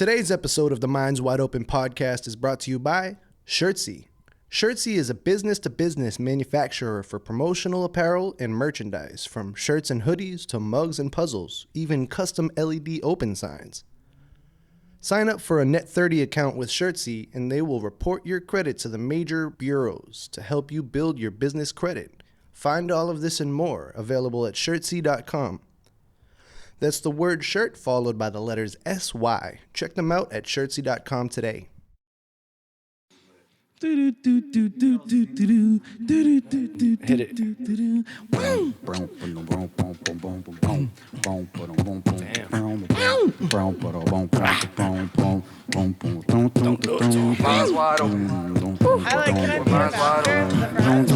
Today's episode of the Minds Wide Open podcast is brought to you by Shirtsy. Shirtsy is a business-to-business manufacturer for promotional apparel and merchandise, from shirts and hoodies to mugs and puzzles, even custom LED open signs. Sign up for a Net30 account with Shirtsy and they will report your credit to the major bureaus to help you build your business credit. Find all of this and more available at shirtsy.com. That's the word shirt followed by the letters SY. Check them out at shirtsy.com today. Hit it. Mine's wide open. I like it. Mine's wide open. Mine's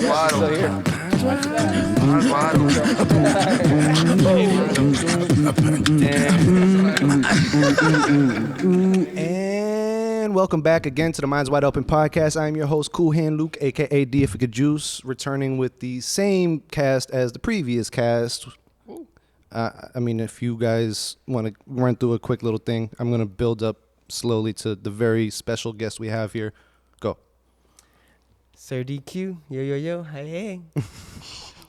wide open. Mine's wide open. And welcome back again to the Minds Wide Open podcast. I'm your host, Cool Hand Luke, aka Deifica Juice, returning with the same cast as the previous cast. If you guys want to run through a quick little thing, I'm going to build up slowly to the very special guest we have here. Go. Sir DQ, yo, hey.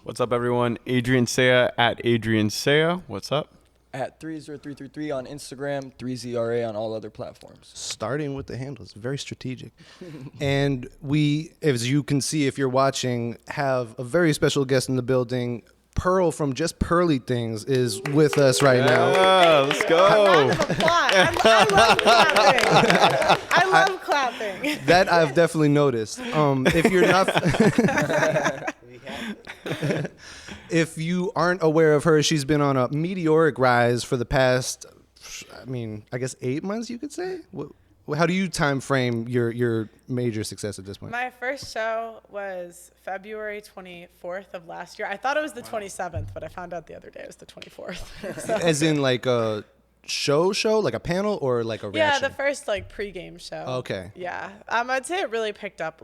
What's up, everyone? Adrian Cea at Adrian Cea. What's up? At 30333 on Instagram, 3ZRA on all other platforms. Starting with the handles, very strategic. And we, as you can see if you're watching, have a very special guest in the building. Pearl from Just Pearly Things is with us right now. Yeah, let's go. Round of applause. I love clapping. I love clapping. That I've definitely noticed. If you're not, if you aren't aware of her, she's been on a meteoric rise for the past, I guess 8 months, you could say. How do you time frame your major success at this point? My first show was February 24th of last year. I thought it was the 27th, but I found out the other day it was the 24th. So. As in like a show, like a panel, or like a reaction? Yeah, the first pregame show. Okay. Yeah. I'd say it really picked up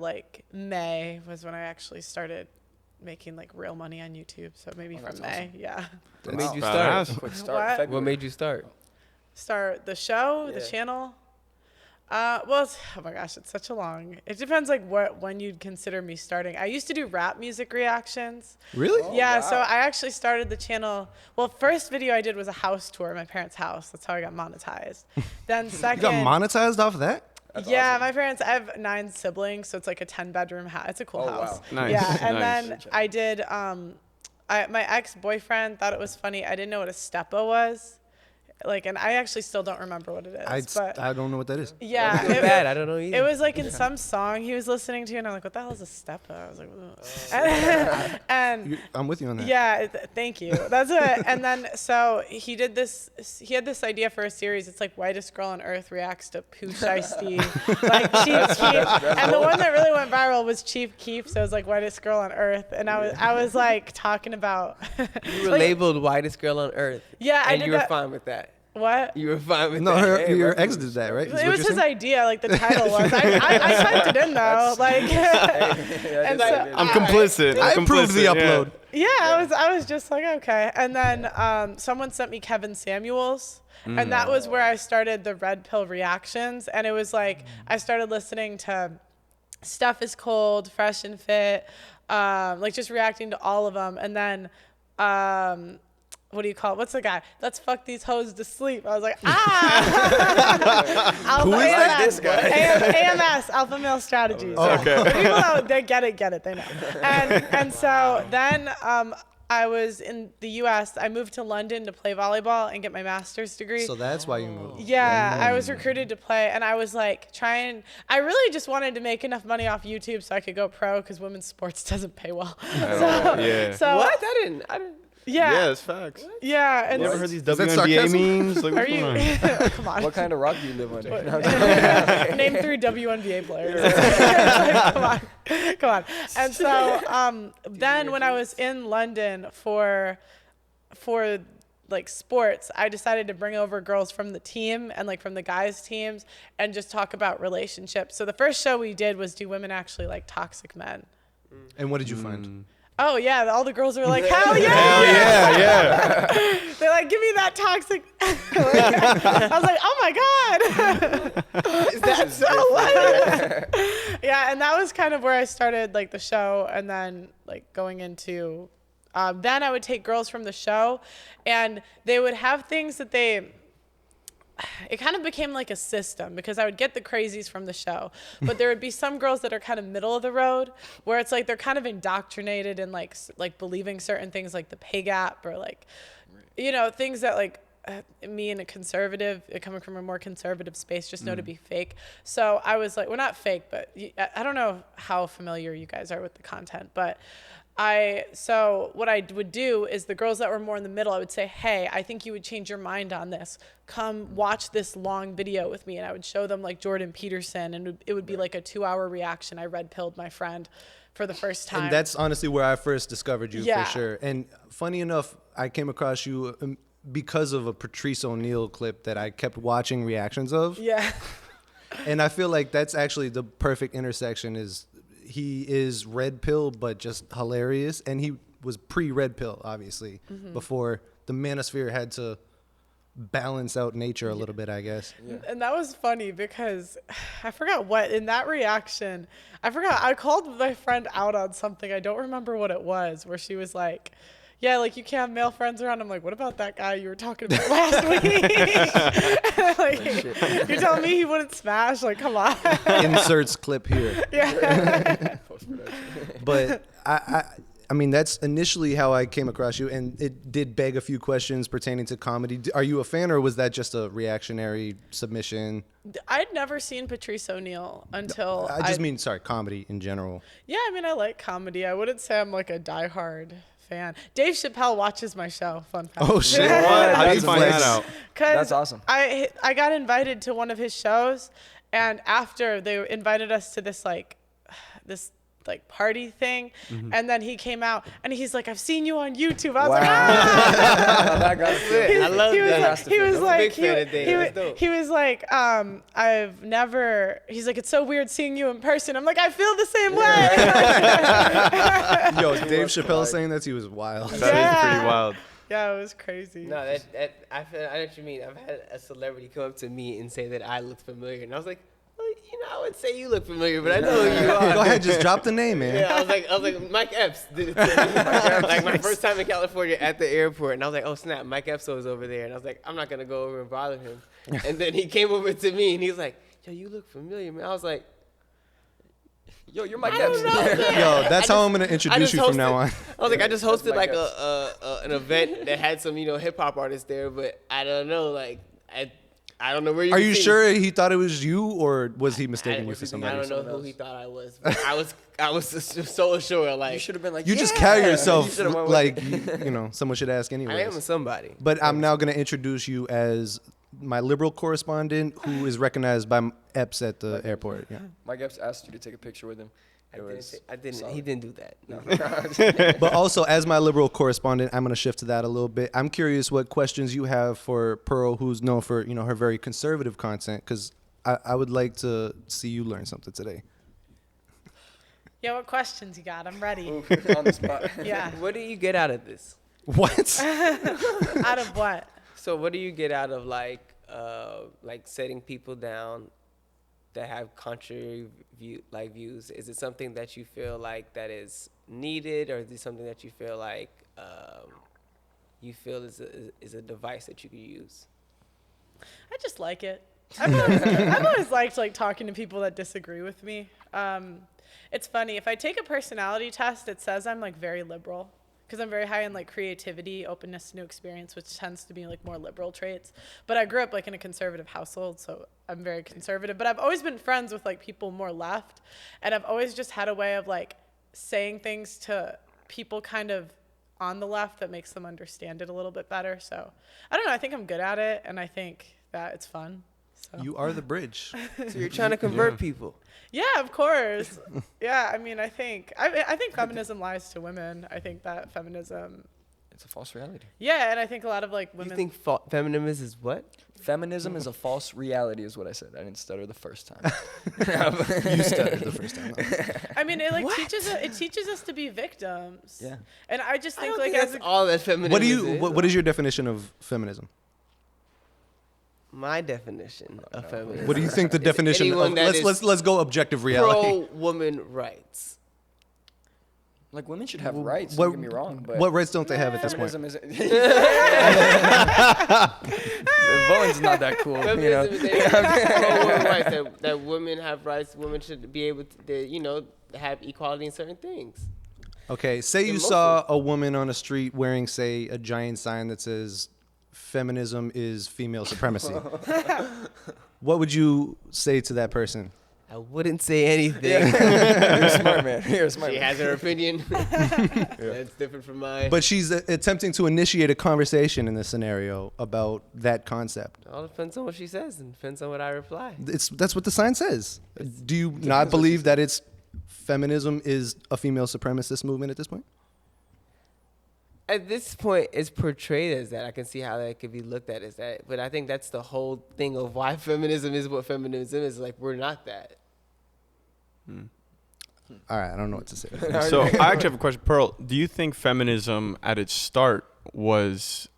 May was when I actually started making real money on YouTube. So maybe from May. Awesome. Yeah. What made you start? Quick start. What? What made you start? Start the show, the Yeah. channel. Oh my gosh, it's such a long. It depends when you'd consider me starting. I used to do rap music reactions. Really? Yeah, wow. so I actually started the channel. Well, first video I did was a house tour of my parents' house. That's how I got monetized. Then second, You got monetized off of that? That's yeah, awesome. my parents. I have 9 siblings, so it's like a 10-bedroom house. It's a cool Oh, house. wow. Nice. Yeah, and Nice. then I did. My ex-boyfriend thought it was funny. I didn't know what a steppa was. And I actually still don't remember what it is. But I don't know what that is. yeah, Too bad, I don't know either. it was in some song he was listening to, and I'm like, what the hell is a steppa? I was like, ugh. and I'm with you on that. yeah, thank you. That's it. And then so he had this idea for a series. It's whitest girl on earth reacts to Pooh Shiesty, Chief Keef. And the one that really went viral was Chief Keef. So it was whitest girl on earth, and I was talking about. You were labeled whitest girl on earth. Yeah, I and did you were that. fine with that. What? You were fine with No, that. your ex did that, right? Is what It you're was his saying? idea, the title was. I typed it in though, and so I'm complicit. I approved the upload. yeah, I was just okay. And then someone sent me Kevin Samuels, and that was where I started the Red Pill reactions. And it was I started listening to Stuff Is Cold, Fresh and Fit, just reacting to all of them. And then what do you call it? What's the guy? Let's fuck these hoes to sleep. I was like, Who is that? This guy. AMS, Alpha Male Strategies. Okay. People know, they get it, they know. And so then I was in the U.S. I moved to London to play volleyball and get my master's degree. So that's why you moved. Yeah, I was recruited to play, and I was I really just wanted to make enough money off YouTube so I could go pro, because women's sports doesn't pay well. Yeah. So What? I didn't. Yeah. it's facts. Yeah. And You ever heard these that WNBA sarcasm? memes? What's are going you? on? Come on. What kind of rock do you live under? No, Name 3 WNBA players. Come on. And so then when I was in London for sports, I decided to bring over girls from the team and from the guys' teams and just talk about relationships. So the first show we did was Do Women Actually Like Toxic Men? And what did you find? Oh yeah, all the girls were like, hell yeah! Hell yeah, yeah. They're like, give me that toxic. I was like, oh my god, is that so what? Yeah, and that was kind of where I started like the show, and then like going into, then I would take girls from the show, and they would have things that it kind of became like a system because I would get the crazies from the show, but there would be some girls that are kind of middle of the road where it's like they're kind of indoctrinated in like believing certain things like the pay gap or like, you know, things that like me and a conservative, coming from a more conservative space, just know to be fake. So I was like, well, not fake, but I don't know how familiar you guys are with the content, but so what I would do is the girls that were more in the middle, I would say, hey, I think you would change your mind on this. Come watch this long video with me. And I would show them like Jordan Peterson, and it would be like a 2-hour reaction. I red pilled my friend for the first time. And that's honestly where I first discovered you, Yeah. for sure. And funny enough, I came across you because of a Patrice O'Neal clip that I kept watching reactions of. Yeah. And I feel like that's actually the perfect intersection. He is red pill, but just hilarious. And he was pre-red pill, obviously, before the manosphere had to balance out nature a little bit, I guess. Yeah. And that was funny because I forgot what, in that reaction, I called my friend out on something. I don't remember what it was, where she was like, yeah, like you can't have male friends around. I'm like, what about that guy you were talking about last week? Like, you're telling me he wouldn't smash? Like, come on. Inserts clip here. Yeah. But I mean, that's initially how I came across you, and it did beg a few questions pertaining to comedy. Are you a fan, or was that just a reactionary submission? I'd never seen Patrice O'Neal until I just mean, sorry, comedy in general. Yeah, I mean, I like comedy. I wouldn't say I'm like a diehard fan. Dave Chappelle watches my show. Fun fact. Oh shit! What? How do you That's find flex. that out? That's awesome. I got invited to one of his shows, and after they invited us to this party thing, and then he came out and he's like, I've seen you on YouTube. I was like, ah! That got it. I love that. He was like, big fan of Dave. That's dope. he was like, he's like, it's so weird seeing you in person. I'm like, I feel the same way. Yo, Dave Chappelle saying that, he was wild. That is pretty wild. Yeah, it was crazy. No, I know what you mean. I've had a celebrity come up to me and say that I look familiar, and I was like, well, you know, I would say you look familiar, but I know who you are. Go ahead, just drop the name, man. Yeah, I was like, Mike Epps did it to me. Like my first time in California at the airport, and I was like, oh snap, Mike Epps was over there, and I was like, I'm not gonna go over and bother him. And then he came over to me, and he was like, yo, you look familiar, man. I was like, Yo, you're my I don't Epps. know, man. Yo, that's how I'm gonna introduce you from now on. I was like, I just That's hosted Mike like an event that had some, hip hop artists there, but I don't know, like I don't know where you. Are can you see sure he thought it was you, or was he mistaken you for I somebody? don't know who he thought I was. But I was so sure. Like You should have been like, You just carry yeah. yourself You should've went with like it. someone should ask I am anyways. somebody. But I'm now gonna introduce you as my liberal correspondent, who is recognized by Epps at the airport. Yeah. Mike Epps asked you to take a picture with him. I didn't. solid. He didn't do that. No. But also, as my liberal correspondent, I'm going to shift to that a little bit. I'm curious what questions you have for Pearl, who's known for her very conservative content, because I would like to see you learn something today. Yeah, what questions you got? I'm ready. On the spot. Yeah. What do you get out of this? What? Out of what? So what do you get out of like setting people down that have contrary views? Is it something that you feel like that is needed, or is it something that you feel like is a device that you could use? I just like it. I've always liked like talking to people that disagree with me. It's funny, if I take a personality test, it says I'm like very liberal, because I'm very high in like creativity, openness to new experience, which tends to be like more liberal traits. But I grew up like in a conservative household, so I'm very conservative. But I've always been friends with like people more left, and I've always just had a way of like saying things to people kind of on the left that makes them understand it a little bit better. So I don't know, I think I'm good at it, and I think that it's fun. So. You are the bridge. So you're trying to convert people. Yeah, of course. Yeah, I mean, I think feminism lies to women. I think that feminism. It's a false reality. Yeah, and I think a lot of like You women. think feminism is what? Feminism is a false reality, is what I said. I didn't stutter the first time. You stuttered the first time. I mean, it like teaches us to be victims. Yeah. And I just I think don't like think as that's a, all that feminism What do you? is. What is your definition of feminism? My definition of feminism. What do you think the is definition anyone of? that is Let's go objective reality. pro woman rights. Like, women should have rights, What- don't get me wrong. But What rights don't they have at this point? feminism isn't. Voting's not that cool. You know? Feminism is pro woman rights. That women have rights. Women should be able to, have equality in certain things. Okay, say you saw a woman on the street wearing, say, a giant sign that says "Feminism is female supremacy." What would you say to that person? I wouldn't say anything. You're a smart man. You're a smart She man. has her opinion. That's different from mine. But she's attempting to initiate a conversation in this scenario about that concept. It all depends on what she says and depends on what I reply. That's what the sign says. Do you not believe that feminism is a female supremacist movement at this point? At this point, it's portrayed as that. I can see how that could be looked at as that. But I think that's the whole thing of why feminism is what feminism is. Like, we're not that. All right, I don't know what to say. So I actually have a question. Pearl, do you think feminism at its start was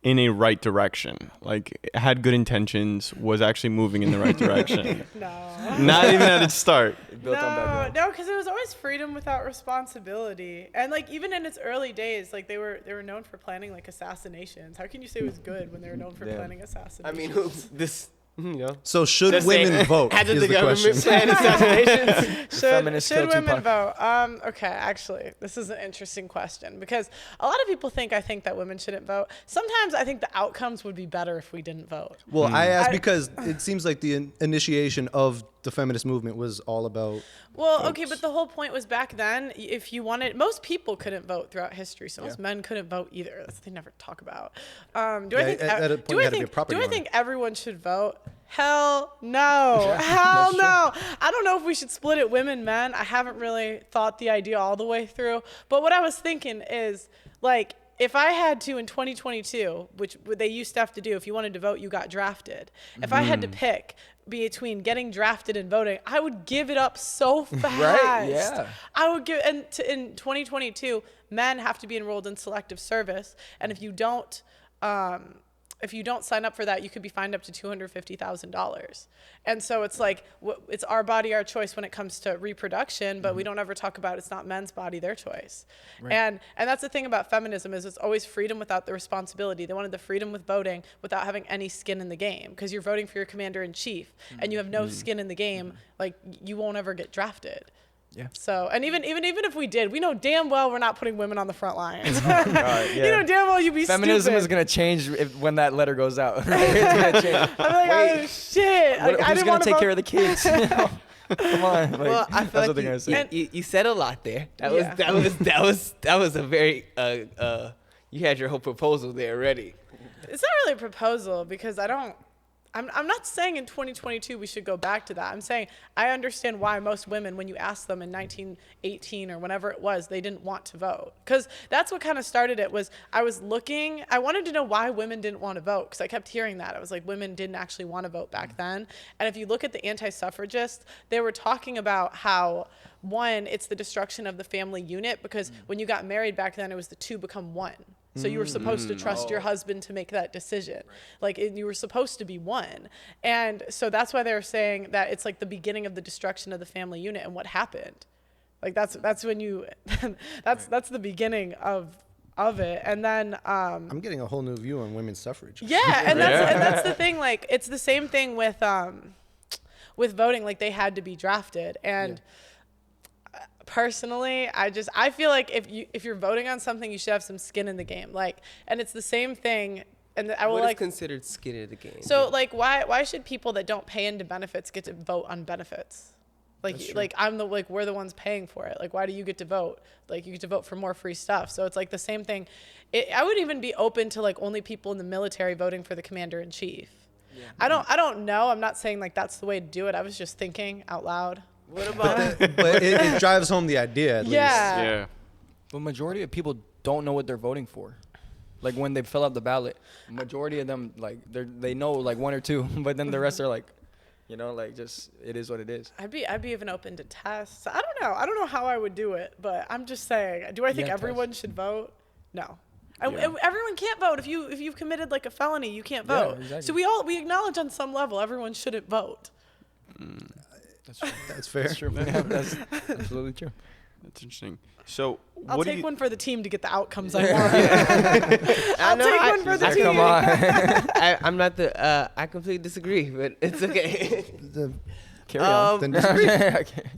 in a right direction? Like, it had good intentions, was actually moving in the right direction? no. Not even at its start. Built on background. No, because it was always freedom without responsibility, and like even in its early days, like they were known for planning like assassinations. How can you say it was good when they were known for planning I assassinations? mean, So should Just women saying, vote? Hasn't Is the the government question. planned assassinations? Feminists Should kill women Tupac. vote? Okay, actually, this is an interesting question because a lot of people think that women shouldn't vote. Sometimes I think the outcomes would be better if we didn't vote. Well, I asked because it seems like the initiation of the feminist movement was all about. Well, okay, but the whole point was back then, if you wanted, most people couldn't vote throughout history, so most men couldn't vote either. That's what they never talk about. Do I think? at a point you had to be a property Do I owner. think everyone should vote? Hell no. Hell no. I don't know if we should split it women, men. I haven't really thought the idea all the way through. But what I was thinking is, like, if I had to in 2022, which they used to have to do, if you wanted to vote, you got drafted. If I had to pick between getting drafted and voting, I would give it up so fast. Right, yeah. I would give, and in 2022, men have to be enrolled in selective service. And if you don't sign up for that, you could be fined up to $250,000. And so it's like, it's our body, our choice when it comes to reproduction, but we don't ever talk about it's not men's body, their choice. Right. And that's the thing about feminism is it's always freedom without the responsibility. They wanted the freedom with voting without having any skin in the game, because you're voting for your commander in chief and you have no skin in the game, like you won't ever get drafted. Yeah. So, and even if we did, we know damn well we're not putting women on the front lines. Yeah. You know damn well you'd be Feminism stupid. is gonna change when that letter goes out. It's gonna change. I'm like, oh shit! Like, I Who's didn't gonna want take care of the kids? Come on. Like, Well, I feel that's what like they're gonna say. you said a lot there. That Yeah. was a very you had your whole proposal there ready. It's not really a proposal because I'm not saying in 2022 we should go back to that. I'm saying I understand why most women, when you ask them in 1918 or whenever it was, they didn't want to vote. Because that's what kind of started it. Was I wanted to know why women didn't want to vote, because I kept hearing that. I was like, women didn't actually want to vote back then. And if you look at the anti-suffragists, they were talking about how, one, it's the destruction of the family unit, because when you got married back then, it was the two become one. So you were supposed to trust your husband to make that decision. Like, you were supposed to be one. And so that's why they're saying that it's like the beginning of the destruction of the family unit and what happened. Like, that's when you, that's the beginning of it. And then, I'm getting a whole new view on women's suffrage. yeah, and that's the thing. Like, it's the same thing with voting. Like, they had to be drafted. And personally, I feel like if you're voting on something, you should have some skin in the game. Like, and it's the same thing. And I will What is like considered skin in the game? so like why should people that don't pay into benefits get to vote on benefits? Like we're the ones paying for it. Like, why do you get to vote? Like, you get to vote for more free stuff. So it's like the same thing. I would even be open to like only people in the military voting for the commander in chief. Yeah. I don't know. I'm not saying like that's the way to do it. I was just thinking out loud. What about But it drives home the idea. At Yeah. Yeah. But majority of people don't know what they're voting for. Like when they fill out the ballot, majority of them like they know like one or two, but then the rest are like, you know, like just it is what it is. I'd be even open to tests. I don't know how I would do it, but I'm just saying. Do I think everyone should vote? No. Everyone can't vote. If you've committed like a felony, you can't vote. Yeah, exactly. So we acknowledge on some level everyone shouldn't vote. That's fair. That's true. Yeah, that's absolutely true. That's interesting. So I'll what do take you, one for the team to get the outcomes I want. I'll take one for the team. Come on. I'm not the. I completely disagree, but it's okay. Carry on. Then disagree. Okay.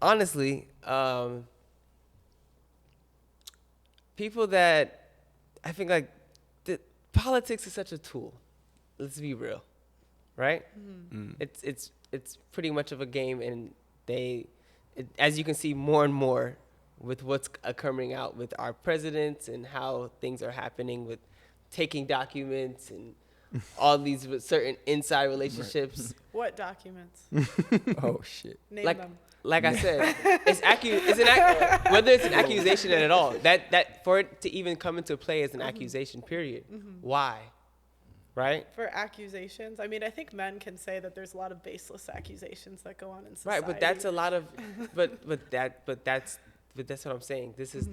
Honestly, people that I think like politics is such a tool. Let's be real, right? It's pretty much of a game, and as you can see more and more with what's coming out with our presidents and how things are happening with taking documents and all these with certain inside relationships. What documents? Oh shit. Name them. Like I said, whether it's an accusation at all, that for it to even come into play as an accusation, period. Why? Right? For accusations, I mean, I think men can say that there's a lot of baseless accusations that go on in society. Right, but that's a lot of, but that's what I'm saying. This is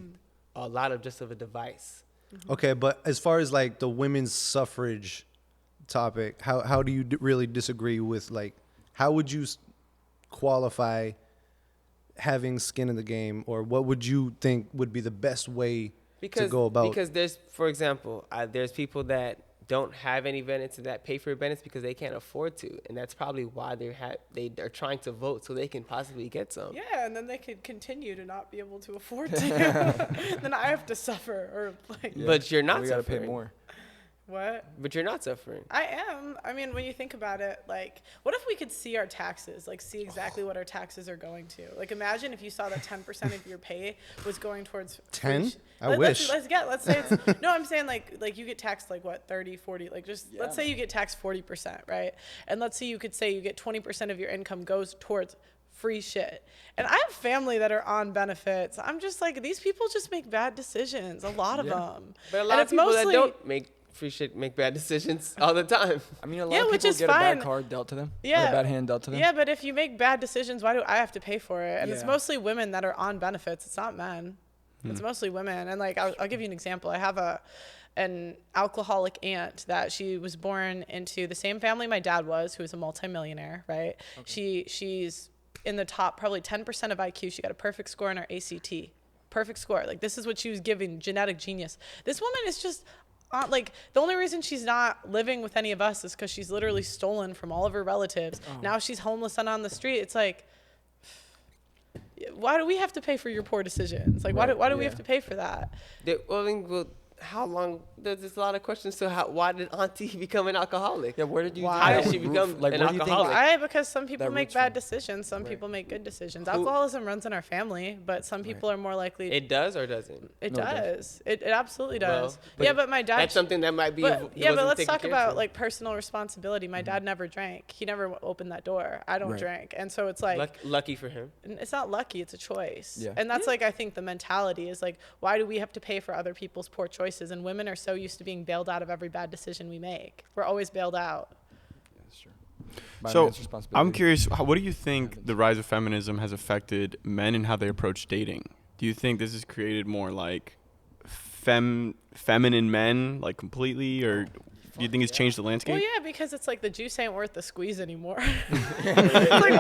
a lot of just of a device. Okay, but as far as like the women's suffrage topic, how do you really disagree with, like, how would you qualify having skin in the game, or what would you think would be the best way to go about? Because there's, for example, there's people that don't have any benefits and that pay for benefits because they can't afford to, and that's probably why they're trying to vote so they can possibly get some. Yeah, and then they could continue to not be able to afford to. Then I have to suffer, or like. Yeah. But you're not we suffering. gotta pay more. What? But you're not suffering. I am. I mean, when you think about it, like, what if we could see our taxes, like, see exactly what our taxes are going to? Like, imagine if you saw that 10% of your pay was going towards 10? I wish. Let's say it's, no, I'm saying like you get taxed like what, 30, 40, like let's say you get taxed 40%, right? And let's say you could say you get 20% of your income goes towards free shit. And I have family that are on benefits. I'm just like, these people just make bad decisions, a lot of them. But a lot of people that don't make free shit make bad decisions all the time. I mean, a lot of people get a bad card dealt to them. Yeah. Or a bad hand dealt to them. Yeah, but if you make bad decisions, why do I have to pay for it? And it's mostly women that are on benefits. It's not men. It's mostly women. And like, I'll give you an example. I have an alcoholic aunt that she was born into the same family my dad was, who was a multimillionaire, right? Okay. She's in the top, probably 10% of IQ. She got a perfect score in her ACT. Perfect score. Like, this is what she was given, genetic genius. This woman is just like, the only reason she's not living with any of us is because she's literally stolen from all of her relatives. Now she's homeless and on the street. It's like, why do we have to pay for your poor decisions? Like, why do we have to pay for that? How long? There's a lot of questions to why did Auntie become an alcoholic? Yeah, where did you? How did she become an alcoholic? Because some people make bad decisions. Some people make good decisions. Alcoholism runs in our family, but some people are more likely. It does or doesn't? It does. It absolutely does. But my dad. That's something that might be. But let's talk about like personal responsibility. My dad never drank. He never opened that door. I don't drink, and so it's like lucky for him. It's not lucky. It's a choice. Yeah. And that's like, I think the mentality is like, why do we have to pay for other people's poor choices? And women are so used to being bailed out of every bad decision we make. We're always bailed out. Yeah, that's true. So I'm curious, what do you think the rise of feminism has affected men and how they approach dating? Do you think this has created more like feminine men, like completely, or do you think it's changed the landscape? Well, yeah, because it's like the juice ain't worth the squeeze anymore. It's like,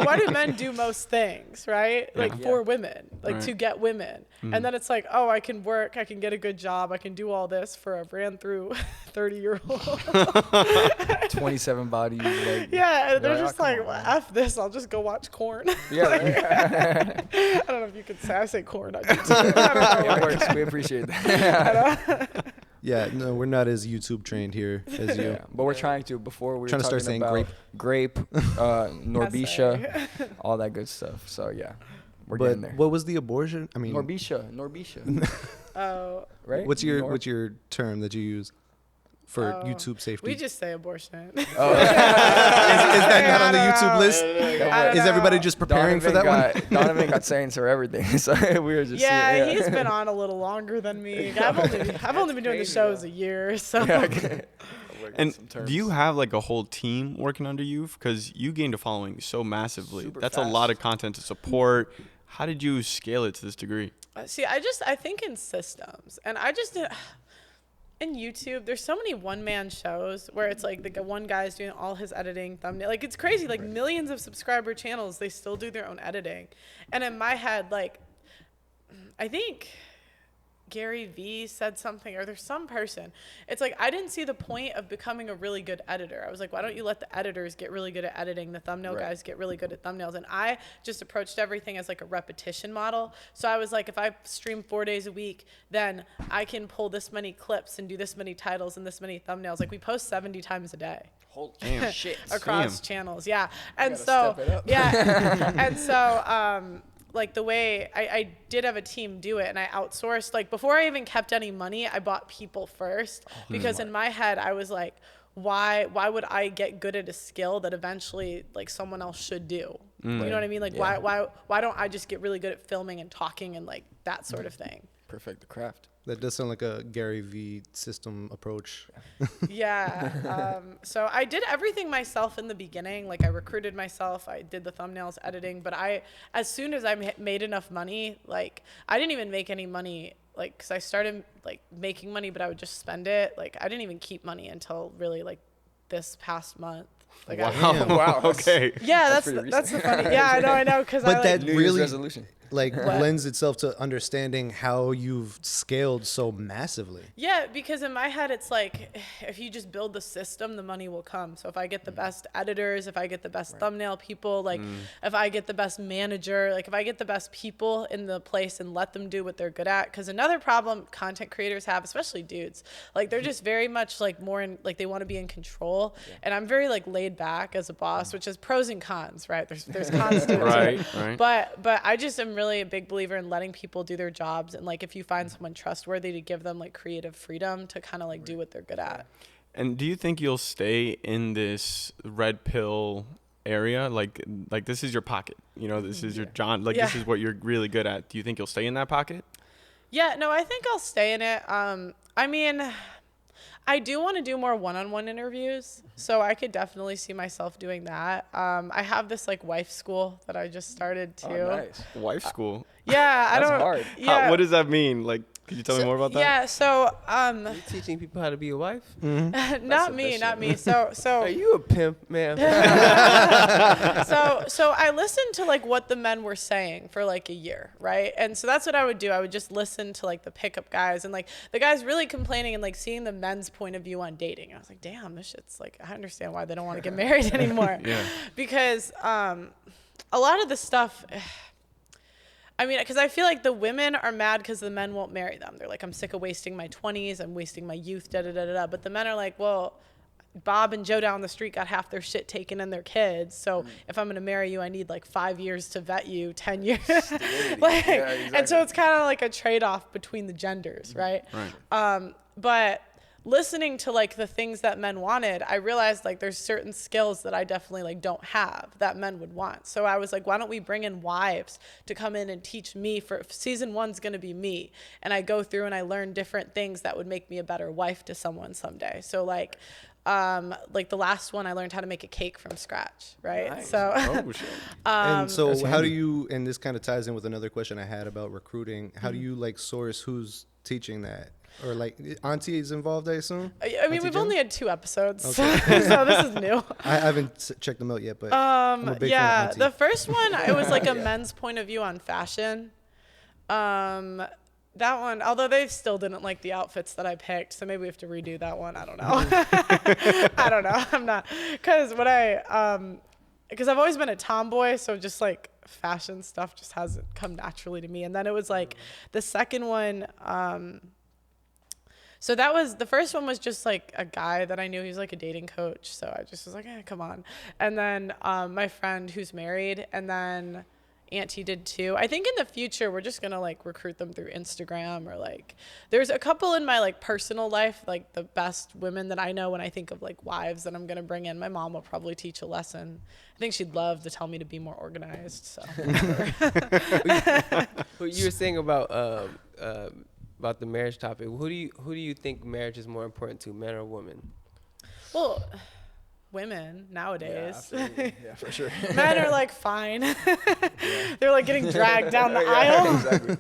why do men do most things, right? Like for women, like to get women. And then it's like, oh, I can work, I can get a good job, I can do all this for a ran through 30-year-old. 27 bodies. Like, yeah, they're just like, well, F this, I'll just go watch corn. Yeah. I don't know if you could say, I say corn on YouTube. I don't know. It works. We appreciate that. Yeah, no, we're not as YouTube trained here as you. Yeah, but we're trying to. Before we were trying to start saying about grape, Norbetia, all that good stuff. So yeah, we're getting there. What was the abortion? I mean, Norbetia. Oh, Right? What's your term that you use? for YouTube safety? We just say abortion. Is that not on the YouTube list? Is everybody just preparing for that one? Donovan got sayings for everything, so we were just. Yeah, he's been on a little longer than me. I've only been doing the shows a year, so. And do you have like a whole team working under you? Because you gained a following so massively. Super That's fast. a lot of content to support. How did you scale it to this degree? See, I think in systems, and I just did. In YouTube, there's so many one-man shows where it's like the one guy's doing all his editing, thumbnail. Like, it's crazy. Like, millions of subscriber channels, they still do their own editing. And in my head, like, I think Gary Vee said something, or there's some person. It's like, I didn't see the point of becoming a really good editor. I was like, why don't you let the editors get really good at editing, the thumbnail guys get really good at thumbnails? And I just approached everything as like a repetition model. So I was like, if I stream 4 days a week, then I can pull this many clips and do this many titles and this many thumbnails. Like, we post 70 times a day. Holy shit. Across channels, yeah. And step it up. yeah. And so, like, the way I did have a team do it, and I outsourced, like, before I even kept any money, I bought people first, because in my head I was like, why would I get good at a skill that eventually like someone else should do? You know what I mean? Like, why don't I just get really good at filming and talking and like that sort of thing? Perfect the craft. That does sound like a Gary Vee system approach. Yeah. So I did everything myself in the beginning. Like, I recruited myself. I did the thumbnails, editing. But as soon as I made enough money, like, I didn't even make any money, like, because I started like making money, but I would just spend it. Like, I didn't even keep money until really like this past month. Like, Wow. Okay. Yeah, that's the funny. Yeah, I know. Because But I that New Year's really resolution. like lends itself to understanding how you've scaled so massively. Yeah, because in my head, it's like, if you just build the system, the money will come. So if I get the best editors, if I get the best thumbnail people, like if I get the best manager, like if I get the best people in the place and let them do what they're good at. Because another problem content creators have, especially dudes, like they're just very much like more in, like they want to be in control. And I'm very like laid back as a boss, which is pros and cons, right? There's cons to it. Right. But I just am really a big believer in letting people do their jobs, and like if you find someone trustworthy, to give them like creative freedom to kind of like do what they're good at. And do you think you'll stay in this red pill area? Like this is your pocket, you know, this is your John, like this is what you're really good at. Do you think you'll stay in that pocket? Yeah, no, I think I'll stay in it. I mean, I do want to do more one-on-one interviews, so I could definitely see myself doing that. I have this like wife school that I just started too. Oh, nice. Wife school. Yeah, I That's don't. hard. Yeah. What does that mean? Like, could you tell me more about that? Yeah, so You teaching people how to be a wife? not me. So Are you a pimp, man? so I listened to like what the men were saying for like a year, right? And so that's what I would do. I would just listen to like the pickup guys and like the guys really complaining and like seeing the men's point of view on dating. I was like, damn, this shit's like, I understand why they don't want to get married anymore. Yeah. Because a lot of the stuff, I mean, because I feel like the women are mad because the men won't marry them. They're like, I'm sick of wasting my 20s. I'm wasting my youth, da-da-da-da-da. But the men are like, well, Bob and Joe down the street got half their shit taken and their kids. So if I'm going to marry you, I need like 5 years to vet you, 10 years. Like, Yeah, exactly. And so it's kind of like a trade-off between the genders, right? But listening to like the things that men wanted, I realized like there's certain skills that I definitely like don't have that men would want. So I was like, why don't we bring in wives to come in and teach me? For season 1's going to be me, and I go through and I learn different things that would make me a better wife to someone someday. So like the last one, I learned how to make a cake from scratch, right? Nice. So Oh, shit. And so That's how do handy. you, and this kind of ties in with another question I had about recruiting, how do you like source who's teaching that? Or like Auntie is involved, I assume? I mean, Auntie we've Jen? only had 2 episodes, Okay. so this is new. I haven't checked them out yet, but I'm a big fan Yeah, of Auntie. the first one, it was like a men's point of view on fashion. That one, although they still didn't like the outfits that I picked, so maybe we have to redo that one. I don't know. I don't know. I'm not, because I've always been a tomboy, so just like fashion stuff just hasn't come naturally to me. And then it was like the second one. So that was, the first one was just like a guy that I knew. He was like a dating coach. So I just was like, come on. And then my friend who's married, and then Auntie did too. I think in the future we're just gonna like recruit them through Instagram, or like there's a couple in my like personal life, like the best women that I know when I think of like wives that I'm gonna bring in. My mom will probably teach a lesson. I think she'd love to tell me to be more organized. So What you were saying about the marriage topic, who do you think marriage is more important to, men or women? well, women nowadays. Yeah, for sure. Men are like fine. They're like getting dragged down the aisle. Exactly.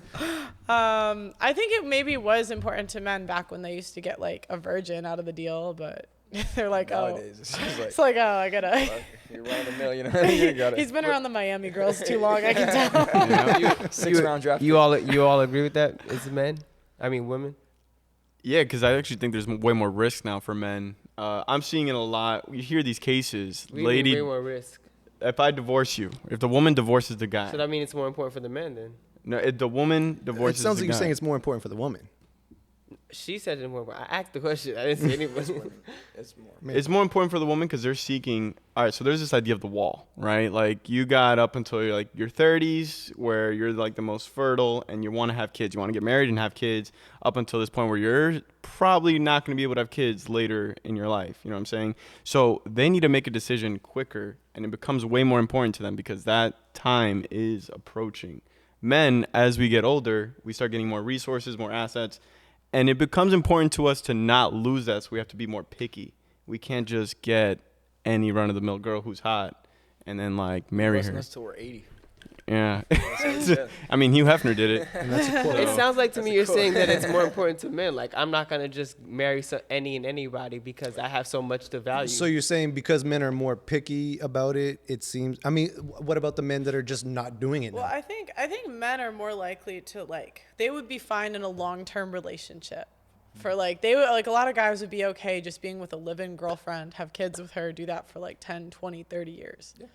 I think it maybe was important to men back when they used to get like a virgin out of the deal, but they're like, Nowadays, it's just it's like, oh, I gotta. you're running a million. You got it. He's been around the Miami girls too long, I can tell. Six-round draft. You all agree with that? It's men? I mean women? Yeah, because I actually think there's way more risk now for men. I'm seeing it a lot. You hear these cases, lady. Way more risk. If I divorce you, if the woman divorces the guy, So that means it's more important for the men then? no, if the woman It divorces sounds the like you're guy. saying it's more important for the woman. She said it's more important. I asked the question. I didn't say anything. It's more. It's more important for the woman because they're seeking. All right, so there's this idea of the wall, right? Like you got up until you're like your 30s, where you're like the most fertile, and you want to have kids. You want to get married and have kids. Up until this point, where you're probably not going to be able to have kids later in your life. You know what I'm saying? So they need to make a decision quicker, and it becomes way more important to them because that time is approaching. Men, as we get older, we start getting more resources, more assets. And it becomes important to us to not lose that, so we have to be more picky. We can't just get any run-of-the-mill girl who's hot and then, like, marry her. Us till we're 80. Yeah. I mean, Hugh Hefner did it. And that's a quote. It sounds like to me you're quote. saying that it's more important to men. Like, I'm not going to just marry any and anybody because I have so much to value. So you're saying because men are more picky about it, it seems. I mean, what about the men that are just not doing it Well, now? I think men are more likely to like, they would be fine in a long-term relationship. For like, they would, like, a lot of guys would be okay just being with a live-in girlfriend, have kids with her, do that for like 10, 20, 30 years. Yeah.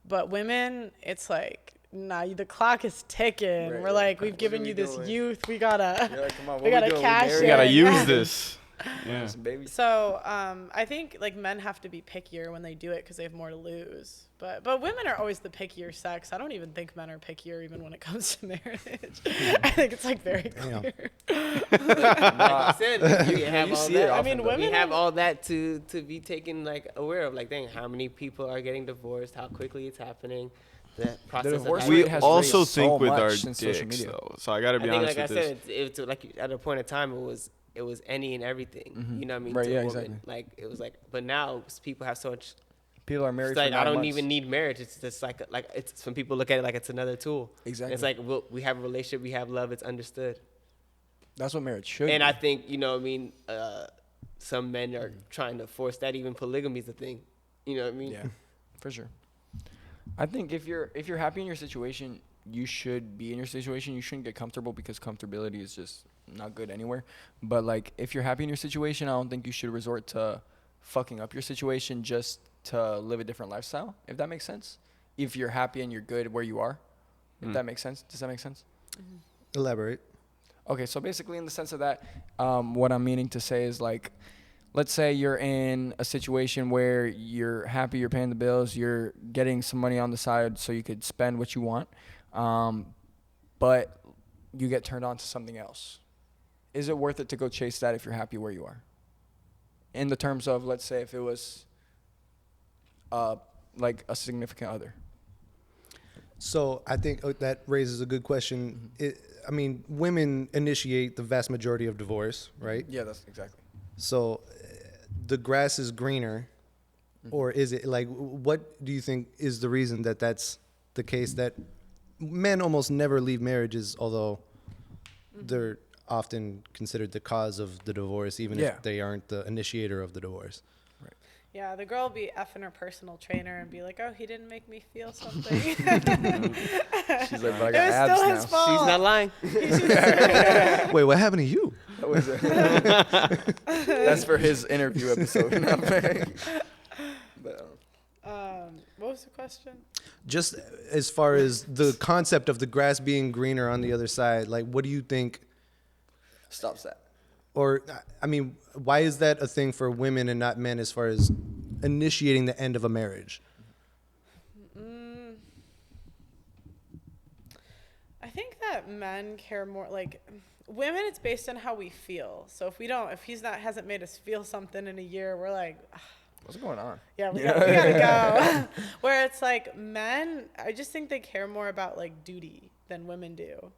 But women, it's like, nah, the clock is ticking. Right, We're like, we've what given are we you this doing? youth. We gotta, You're like, come on, what we gotta doing? cash married? We got to in. use this. Yeah. Some babies. So I think like men have to be pickier when they do it because they have more to lose. But women are always the pickier sex. I don't even think men are pickier even when it comes to marriage. I think it's like very clear. like you said, like, you have You all see that. it I often, mean, though. women We have all that to be taken like aware of. Like, dang, how many people are getting divorced? How quickly it's happening? The process. divorce of rate We having- has also raised think so with much our since social dicks, media. though. So I got to I be think, honest like I with this. said, it's like at a point in time it was any and everything. You know what I mean? Right, to a yeah, woman. exactly. Like it was like, but now people have so much. People are married It's for like 9 I don't months. even need marriage. It's just like it's some people look at it like it's another tool. Exactly. It's like we have a relationship, we have love. It's understood. That's what marriage should And be. I think what I mean. Some men are trying to force that. Even polygamy is a thing. You know what I mean? Yeah, for sure. I think if you're happy in your situation, you should be in your situation. You shouldn't get comfortable because comfortability is just not good anywhere. But like if you're happy in your situation, I don't think you should resort to fucking up your situation just to live a different lifestyle, if that makes sense. If you're happy and you're good where you are, if that makes sense. Does that make sense? Elaborate. Okay, so basically in the sense of that, what I'm meaning to say is like, let's say you're in a situation where you're happy, you're paying the bills, you're getting some money on the side so you could spend what you want, but you get turned on to something else. Is it worth it to go chase that if you're happy where you are? In the terms of, let's say if it was like a significant other. So I think that raises a good question. I mean, women initiate the vast majority of divorce, right? Yeah, that's exactly. So the grass is greener, or is it like, what do you think is the reason that that's the case, that men almost never leave marriages, although they're often considered the cause of the divorce, even Yeah. if they aren't the initiator of the divorce? Yeah, the girl will be effing her personal trainer and be like, "Oh, he didn't make me feel something." She's like, but I It got was abs still now. his fault. She's not lying. Wait, what happened to you? That was it. That's for his interview episode. But, What was the question? Just as far as the concept of the grass being greener on the other side, like, what do you think? stops that. Or, I mean, why is that a thing for women and not men as far as initiating the end of a marriage? that men care more, like women, it's based on how we feel. So if hasn't made us feel something in a year, we're like, What's going on? yeah, we gotta go. Where it's like men, I just think they care more about like duty than women do.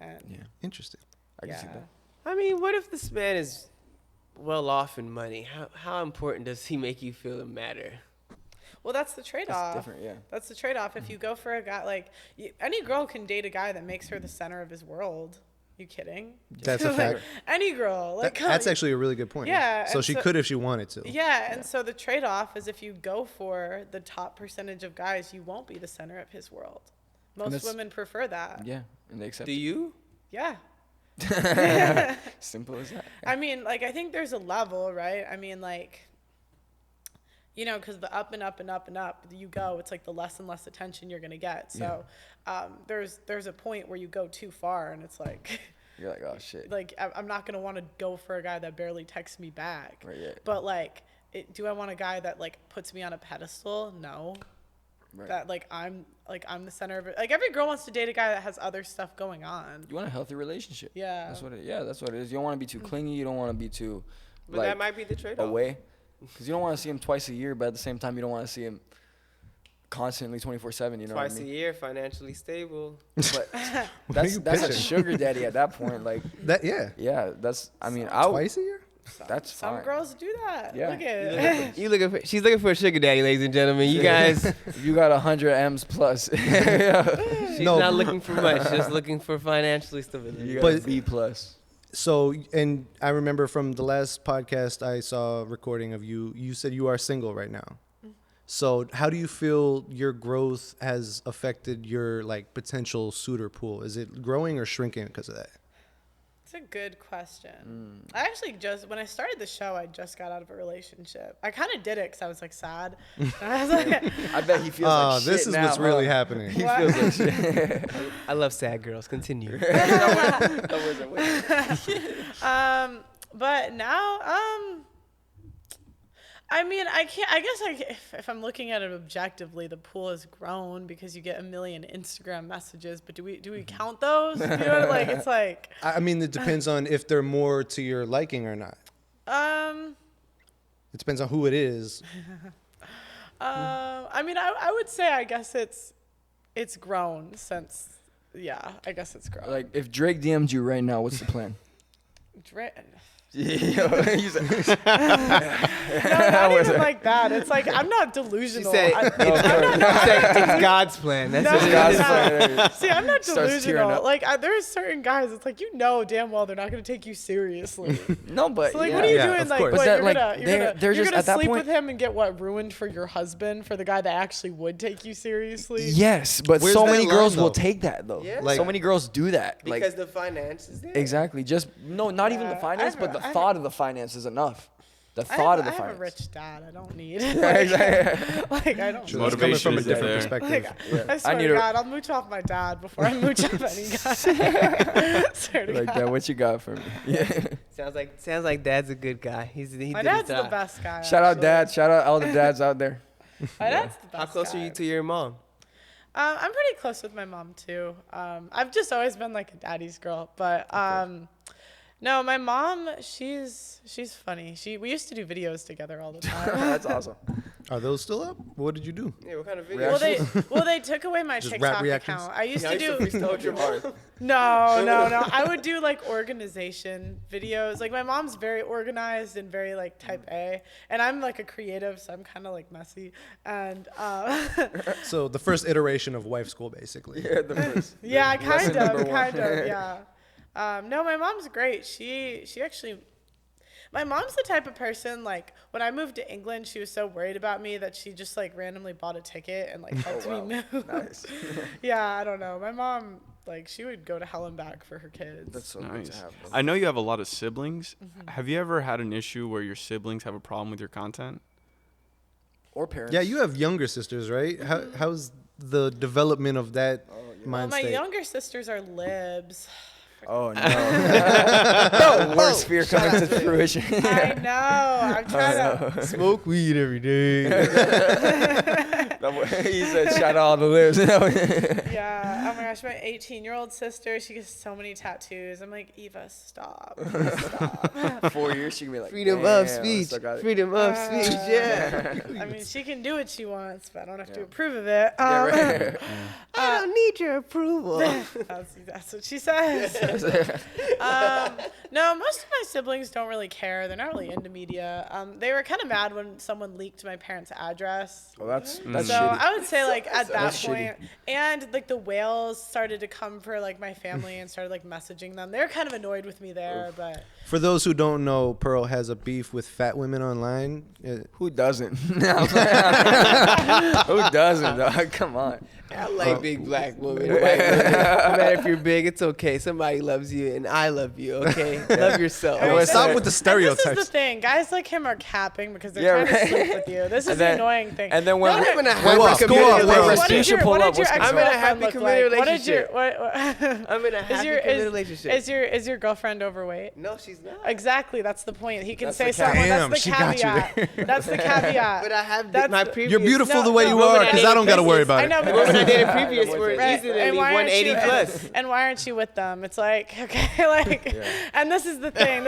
And Yeah. Interesting. I can see that. I mean, what if this man is well off in money? How important does he make you feel to matter? well, that's the trade-off. That's different, yeah. That's the trade-off. If you go for a guy, like, any girl can date a guy that makes her the center of his world. You kidding? That's a fact. Any girl. Like, That's actually a really good point. Yeah, So and she could if she wanted to. Yeah, and so the trade-off is if you go for the top percentage of guys, you won't be the center of his world. Most women prefer that. Yeah, and they accept Do it. you? Yeah. Simple as that. I mean, like, I think there's a level, right? I mean, like, you know, because the up and up and up and up you go, it's like the less and less attention you're going to get. So there's a point where you go too far and it's like... You're like, oh, shit. Like, I'm not going to want to go for a guy that barely texts me back. Right, yeah. But, like, do I want a guy that, like, puts me on a pedestal? No. Right. That, like, I'm the center of it. Like, every girl wants to date a guy that has other stuff going on. You want a healthy relationship. Yeah. That's what it is. You don't want to be too clingy. You don't want to be too, But that might be the trade-off. away. Because you don't want to see him twice a year, but at the same time, you don't want to see him constantly 24/7. You know Twice what I mean? a year, financially stable. But that's you a pitching? sugar daddy at that point. Like, That yeah. yeah, that's. I mean, Twice a year? That's Some fine. girls do that. Yeah. Look at it. She's looking for a sugar daddy, ladies and gentlemen. You guys, If you got 100 M's plus, she's No. not looking for much, just looking for financially stability. you got But- a B plus. So, and I remember from the last podcast I saw a recording of you, you said you are single right now. So how do you feel your growth has affected your like potential suitor pool? Is it growing or shrinking because of that? It's a good question. I actually when I started the show, I just got out of a relationship. I kind of did it because I was like sad. And I was like, I bet he feels like shit This is now, what's really huh? happening. He feels like shit. I love sad girls. Continue. That wasn't but now, I mean, I guess if I'm looking at it objectively, the pool has grown because you get a million Instagram messages. But do we count those? You know, like it's like. I mean, it depends on if they're more to your liking or not. It depends on who it is. I mean, I would say I guess it's grown since. Yeah, I guess it's grown. Like, if Drake DM'd you right now, what's the plan? No, not even like that. It's like I'm not delusional. said- It's God's plan. That's No, what God's no. plan. See, I'm not Starts tearing delusional. up. Like there's certain guys. It's like damn well they're not gonna take you seriously. No, but So like, yeah. what are you Yeah, doing? of Like, course. what, But that, you're like, gonna they're you're just gonna at that sleep point- with him and get what ruined for your husband for the guy that actually would take you seriously. Yes, but Where's so that many line, girls will though? take that though. Yeah. Like- so many girls do that. because Like, the finance is there. exactly. Just not even the Yeah, finance, but the I have- thought of the finance is enough. The I thought have, of the I have finance. a rich dad. I don't need. Yeah, exactly. Like I don't. It's coming from a Motivation is different there. perspective. Like, I swear need to a- God, I'll mooch off my dad before I mooch off any guy. Swear to Like God. that. What you got for me? Yeah. Sounds like Dad's a good guy. He My did his dad's the job. best guy. Shout out actually. dad. Shout out all the dads out there. My dad's the best. How close guy. are you to your mom? I'm pretty close with my mom too. I've just always been like a daddy's girl, but no, my mom, she's funny. We used to do videos together all the time. That's awesome. Are those still up? What did you do? Yeah, what kind of video? Well, they took away my Just rap TikTok reactions? account. I used I to used to do freestyle with your mom. no. I would do like organization videos. Like my mom's very organized and very like type A, and I'm like a creative, so I'm kind of like messy. And So the first iteration of wife school, basically. Yeah, the first. yeah, Lesson number one. yeah. No, my mom's great. She actually. My mom's the type of person, like, when I moved to England, she was so worried about me that she just, like, randomly bought a ticket and, like, helped me move. Nice. Yeah, I don't know. My mom, like, she would go to hell and back for her kids. That's so good Nice. to have. Though. I know you have a lot of siblings. Have you ever had an issue where your siblings have a problem with your content? Or parents. Yeah, you have younger sisters, right? How's the development of that well, mind my state? younger sisters are libs. Oh no. The worst fear coming to fruition. I know. I'm trying to. Smoke weed every day. The He said, shout out all the lives. Yeah. Oh my gosh, my 18-year-old sister, she gets so many tattoos. I'm like, Eva, stop. Stop. 4 years, she can be like, Freedom of "Damn, speech. still got it." Freedom of speech. Yeah. I mean, she can do what she wants, but I don't have to approve of it. Yeah, right. I don't need your approval. That's what she says. No, most of my siblings don't really care. They're not really into media. They were kind of mad when someone leaked my parents' address. Well, that's So shitty. I would say like at that That's point, and like the whales started to come for like my family and started like messaging them. They're kind of annoyed with me there, but For those who don't know, Pearl has a beef with fat women online. Who doesn't? Who doesn't, dog? Come on. I like big black women. White women. No matter if you're big, it's okay. Somebody loves you, and I love you. Okay, love yourself. I mean, Stop with the and stereotypes. this is the thing. Guys like him are capping because they're trying to sleep with you. This is And the then- annoying thing. And then when I'm in a Wait, happy what? committed School up, bro. relationship. You should pull what up did your what's I'm in a ex-girlfriend happy look committed like? What did your relationship. I'm in a happy committed relationship. Is your girlfriend overweight? No, she's not. Exactly, that's the point. He can That's say the someone. Damn, That's the she got you caveat. That's the caveat. But I have That's my the- previous. You're beautiful No, the way no, you women are, I because I dated don't got to worry about I it. know, The but women I dated previous were Right, easily and why aren't 180 you, plus. and why aren't you with them? It's like, okay, like, and this is the thing.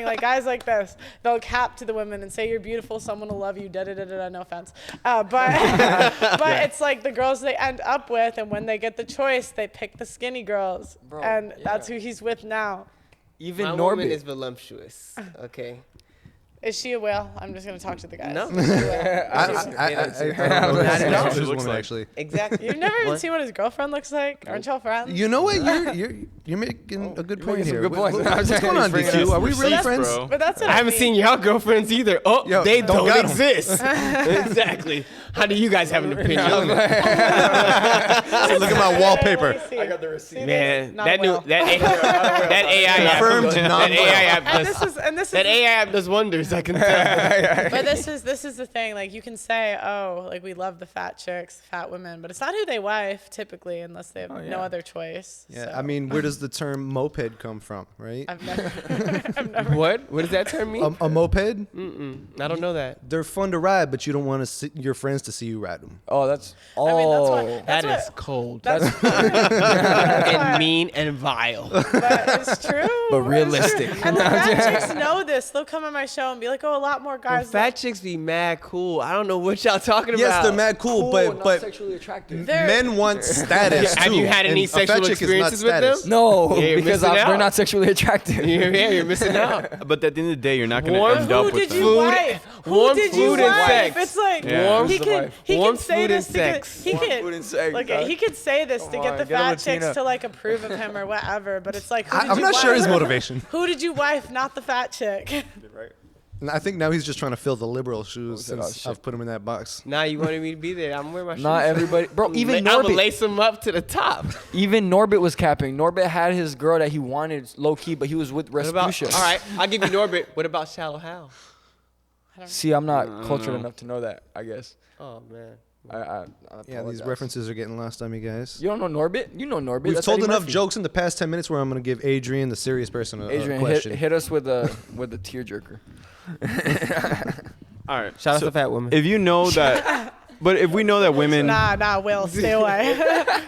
Like guys like this, they'll cap to the women and say you're beautiful, someone will love you. Da da da da. No offense, but it's like the girls they end up with, and when they get the choice, they pick the skinny girls, Bro, and yeah. that's who he's with now. Even My woman Norbit. is voluptuous. Okay. Is she a whale? I'm just gonna talk to the guys. No. I don't know Not at all. this Looks woman, like. actually. Exactly. You've never even What? seen what his girlfriend looks like? Aren't y'all friends? You know what? You're making a good point making some here. good points. What's going on, DQ? Are we really Receipts, friends? bro. But that's what I haven't mean. seen y'all girlfriends either. Oh, Yo, they don't don't got 'em. exist. Exactly. How do you guys have an opinion? Hey, look at my wallpaper. I got the receipt. Man, Not that a new whale. that AI app. Confirmed that non-whale. AI app And does, this is that AI app does wonders. I can tell. But this is the thing. Like you can say, oh, like we love the fat chicks, fat women, but it's not who they wife typically, unless they have no other choice. Yeah, So I mean, where does the term moped come from, right? I've never. What? What does that term mean? A moped? I don't know that. They're fun to ride, but you don't want your friends to see you ride them. Oh, that's. I mean, that's why. Oh. That's That is what, cold. That's and mean and vile. but it's true. But It's realistic. true. And the fat chicks know this. They'll come on my show and be like, oh, a lot more Well, guys. fat chicks be mad cool. I don't know what y'all talking about. Yes, they're mad cool, but sexually attractive. They're- men want status too. Have you had any and a fat sexual chick is not experiences with them? status. No, Yeah, you're because missing they're out. not sexually attractive. You're missing out. But at the end of the day, you're not going Warm to end up Who with did you them. wife? Who warm did you food and wife? sex. It's like Yeah. Warm he the can wife. he Warm can say food this and to get, sex. he Warm could food and sex, like dog. he could say this to Come get on, the get 'em a fat chicks Tina. to like approve of him or whatever. But it's like who did I'm you not sure wife? his motivation. Who did you wife? Not the fat chick. I think now he's just trying to fill the liberal shoes Oh, since shit. I've put him in that box. Nah, you wanted me to be there. I'm wearing my shoes. Not everybody, bro. Even I'm gonna Norbit. lace them up to the top. Even Norbit was capping. Norbit had his girl that he wanted low key, but he was with What about? Respucia. All right, I'll give you Norbit. What about Shallow Hal? See, I'm not cultured enough to know that. I guess. Oh man. I Yeah, these apologize. references are getting lost on me, guys. You don't know Norbit? You know Norbit. We've That's told Eddie enough Murphy. jokes in the past 10 minutes where I'm going to give Adrian, the serious person, a Adrian, question. hit us with a tearjerker. All right. Shout out so to fat woman. if you know that, but if we know that women, Nah, Will, stay away.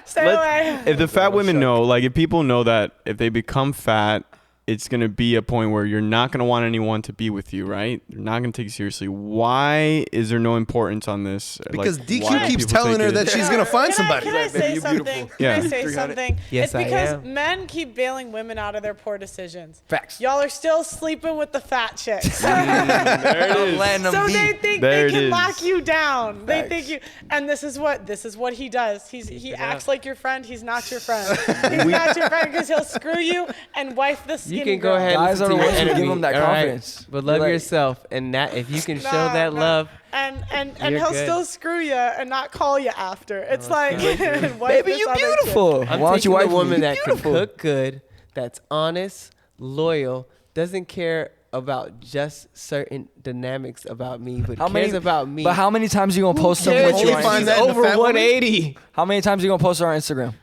Stay away. if the fat women know, like if people know that if they become fat, it's going to be a point where you're not going to want anyone to be with you, right? They're not going to take you seriously. Why is there no importance on this? Because Like, DQ why do keeps people telling take her it- that she's going to find somebody. Can I say something? Yeah. Can I say something? Yes, it's I because am. men keep bailing women out of their poor decisions. Facts. Y'all are still sleeping with the fat chicks. There it is. Letting them So be. they think There they it can is. lock you down. They Facts. think you, and this is what he does. He acts like your friend. He's not your friend. He's not your friend because he'll screw you and wife the skinny You can girl. go ahead and Guys listen are to the your ones who give enemy, them that all right? confidence. But love Like- yourself, and that if you can show Nah, that nah. love, And You're he'll good. still screw you and not call you after. It's like, wife Baby, this you other chick. beautiful. I'm Why don't taking you the wife me? woman You that can beautiful. cook good, that's honest, loyal, doesn't care about just certain dynamics about me, but cares about me. But how many times are you gonna post something cares with only you? if find she's that in a over fat woman? 180. How many times are you gonna post her on Instagram?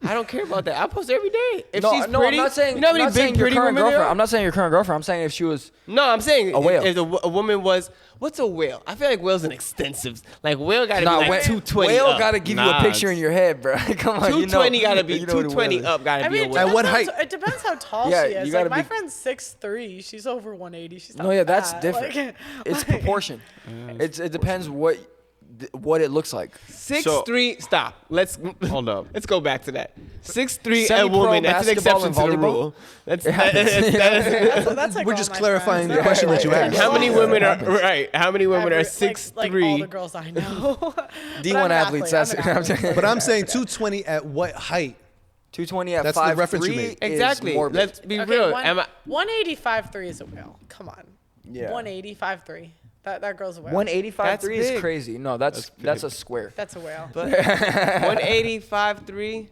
I don't care about that. I post every day. If No, she's no, pretty, I'm not saying. you know how I'm many not saying big your pretty current women there girlfriend. are? I'm not saying your current girlfriend. I'm saying if she was. No, I'm saying A whale. if a woman was, what's a whale? I feel like whale's an extensive. Like whale gotta Nah, be like 220 whale up. gotta give you Nah, a picture in it's- your head, bro. Come on, 220 gotta be you know what a 220 whale is. up. Gotta I be a mean, whale. At what height? It depends how tall Yeah, she you is. gotta Like, my be- friend's 6'3". She's over 180. She's not No, yeah, that's fat. different. Like, It's proportion. It depends what it looks like. 6'3". Stop. Let's Hold up. Let's go back to that. 6'3" a Semi-pro woman. That's an basketball exception and to the volleyball? rule. That's that's like We're all just my clarifying friends. the question that you asked. how many Yeah, women it are happens. right? How many women are Like 6'3"? all the girls I know. But D1 I'm an athletes. athlete. That's I'm it. an athlete. But I'm saying 220 at what height? 220 at That's the 5'3" reference you made. Exactly. Is morbid. Let's be Okay, real. 185.3 is a whale. Come on. Yeah. 185.3. That girl's a whale. 185.3 is big. crazy. No, that's a square. That's a whale. 185.3.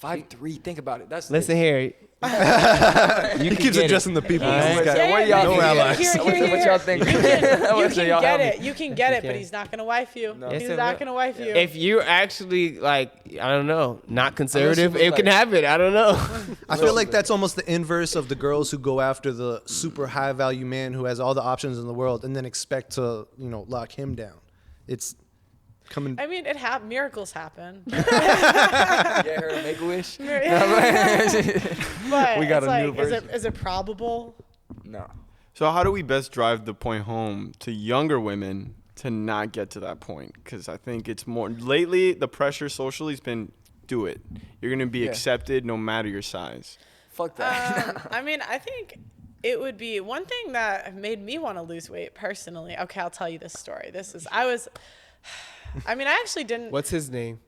5'3". Think about it. That's Listen here. He keeps addressing the people. Alright. This guy- Yeah, what y'all no think? allies. What y'all think? You What can y'all get have it. You can get it, but he's not gonna wife you. Yes, He's it not will. gonna wife you. If you're actually like, I don't know, not conservative, Unless you it can like- happen. I don't know. I feel like that's almost the inverse of the girls who go after the super high value man who has all the options in the world and then expect to, lock him down. It's coming. I mean, miracles happen. Get her to make a wish. But We got it's a new like, version. is it probable? No. So how do we best drive the point home to younger women to not get to that point? Because I think it's more lately the pressure socially has been do it. You're gonna be Yeah. accepted no matter your size. Fuck that. I mean, I think it would be one thing that made me want to lose weight personally. Okay, I'll tell you this story. I mean, I actually didn't. What's his name?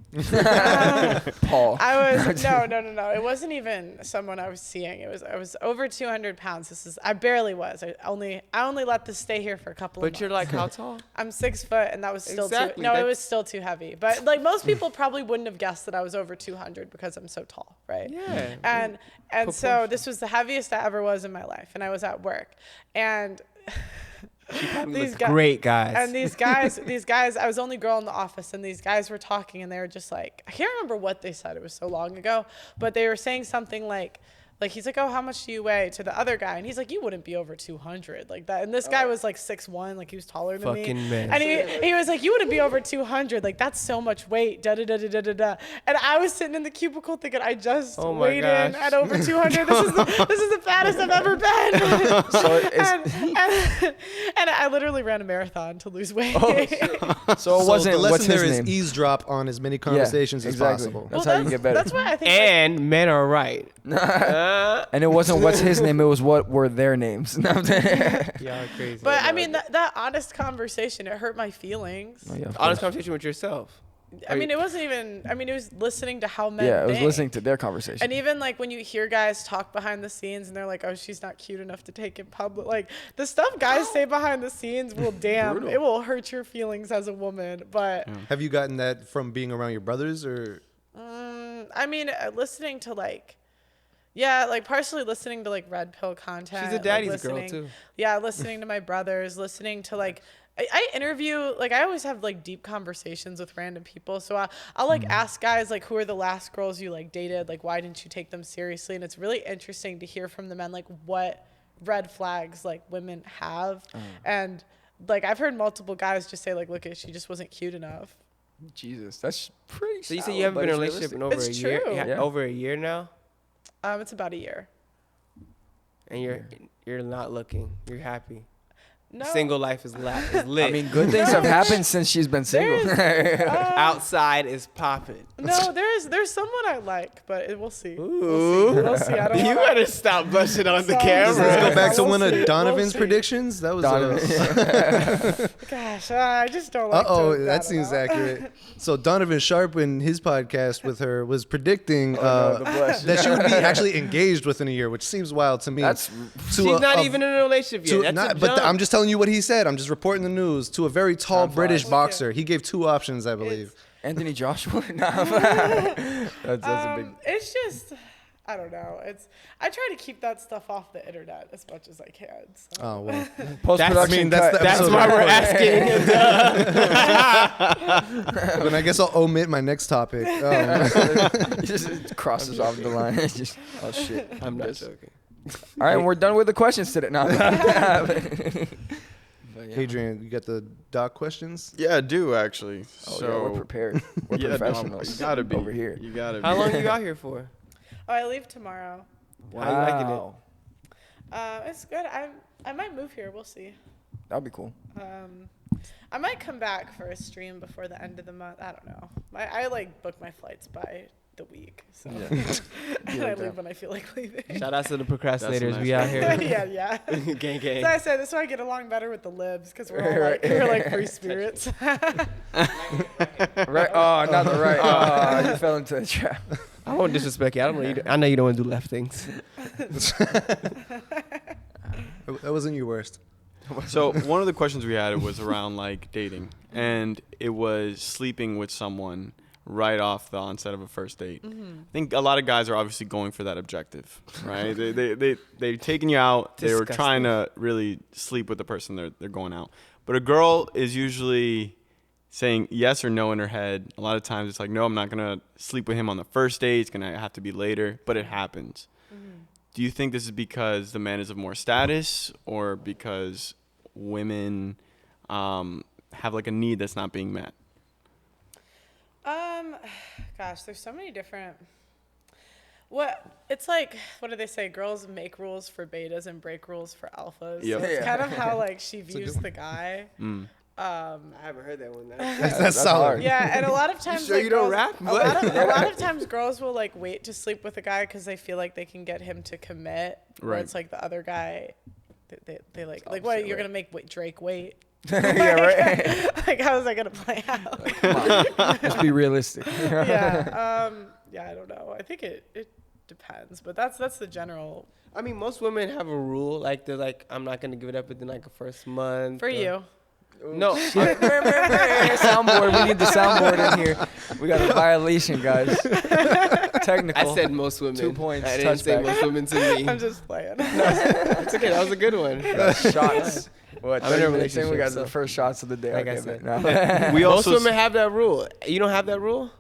Paul. I was no. It wasn't even someone I was seeing. I was over 200 pounds. I barely was. I only let this stay here for a couple of months. But you're like, how tall? I'm 6 foot, and that was still Exactly, too. No, it that's- was still too heavy. But like most people probably wouldn't have guessed that I was over 200 because I'm so tall, right? Yeah. And so this was the heaviest I ever was in my life, and I was at work, and these guys. Great guys. And these guys, I was the only girl in the office, and these guys were talking, and they were just like, I can't remember what they said. It was so long ago, but they were saying something like he's like, oh, how much do you weigh to the other guy? And he's like, you wouldn't be over 200 like that. And this guy was like 6'1", like he was taller than me. Fucking man. And he was like, you wouldn't be over 200 like that's so much weight. Da da da da da da da. And I was sitting in the cubicle thinking, I just Oh my weighed in gosh. at over 200. This is the fattest I've ever been. And I literally ran a marathon to lose weight. So it wasn't. the lesson What's there his is name? easdrap on as many conversations as exactly. possible. That's how you get better. That's why I think. and men are right. And it wasn't what's his name. It was what were their names. Y'all are crazy. But I mean, that honest conversation, it hurt my feelings. Oh, yeah, of Honest course. conversation with yourself. I mean, it wasn't even. I mean, it was listening to how men. Yeah, I was think. listening to their conversation. And even like when you hear guys talk behind the scenes and they're like, "Oh, she's not cute enough to take in public," like the stuff guys say behind the scenes will it will hurt your feelings as a woman. But Have you gotten that from being around your brothers or? I mean, listening to like. Yeah, like partially listening to like red pill content. She's a daddy's girl, listening- too. Yeah, listening to my brothers, listening to like I interview, like I always have like deep conversations with random people. So I'll like ask guys like, who are the last girls you like dated? Like, why didn't you take them seriously? And it's really interesting to hear from the men like what red flags like women have. And like I've heard multiple guys just say like, look, she just wasn't cute enough. Jesus, that's pretty. So you said you haven't been in a relationship in over It's a year? true. Yeah. Over a year now? It's about a year. And you're not looking. You're happy. No. Single life is lit. I mean, good things have happened since she's been single. outside is popping. No, there's someone I like, but we'll see. Ooh. We'll see. I don't You wanna- better stop blushing on the Sorry. camera. Let's go back to We'll one see. of Donovan's We'll see. predictions. That was. Gosh, I just don't like. Uh-oh, to- I that don't seems know. accurate. So Donovan Sharp in his podcast with her was predicting the blush. that she would be actually engaged within a year, which seems wild to me. That's To She's not even in a relationship yet. to, That's not, a but jump. I'm just telling you what he said. I'm just reporting the news to a very tall Time British flies. boxer. He gave two options, I believe. Anthony Joshua. Nah, that's a big. It's just, I don't know. I try to keep that stuff off the internet as much as I can. So. Oh well. Post-production that's the That's episode why we're asking. Then I guess I'll omit my next topic. It just crosses off the line. It's just, oh shit. I'm not joking. All right, we're done with the questions today. No. Adrian, you got the doc questions? Yeah, I do actually. Oh, So yeah, we're prepared. We're yeah, no, professionals. you gotta be over here. You gotta be. How long you out here for? Oh, I leave tomorrow. How you liking it? It's good. I might move here. We'll see. That'd be cool. I might come back for a stream before the end of the month. I don't know. I like book my flights by the week, so and I leave when I feel like leaving. Shout out to the procrastinators. nice We out here. yeah. Gang, gang. So I said this is why I get along better with the libs because we're like free spirits. Right? Oh, not the right. Oh, you fell into a trap. I won't disrespect you. I know you don't want to do left things. That wasn't your worst. So one of the questions we had was around like dating, and it was sleeping with someone right off the onset of a first date. I think a lot of guys are obviously going for that objective, right? They've taken you out. They were trying to really sleep with the person they're going out. But a girl is usually saying yes or no in her head. A lot of times it's like, no, I'm not gonna sleep with him on the first date. It's gonna have to be later, but it happens. Do you think this is because the man is of more status, or because women have like a need that's not being met? Gosh, there's so many different. It's like, what do they say? Girls make rules for betas and break rules for alphas. Yep. So it's kind of how like she views the guy. I haven't heard that one. That's solid. Yeah, and a lot of times sure like, you don't girls, rap? a lot of times girls will like wait to sleep with a guy because they feel like they can get him to commit. Where Right. it's like the other guy, they like what, you're gonna make Drake wait. Yeah, right. Like how is that gonna play out? Let's be realistic. Yeah. I don't know. I think it depends, but that's the general. I mean, most women have a rule. Like, they're like, I'm not going to give it up within like a first month. For you. No. Soundboard. We need the soundboard in here. We got a violation, guys. Technical. I said most women. 2 points. I didn't say Touchback. most women to me. I'm just playing. It's okay. That was a good one. Shots. What? I'm in a 30 minutes in, we got relationship, the first shots of the day. Like I Okay, said. man. No. We Most also women have that rule. You don't have that rule?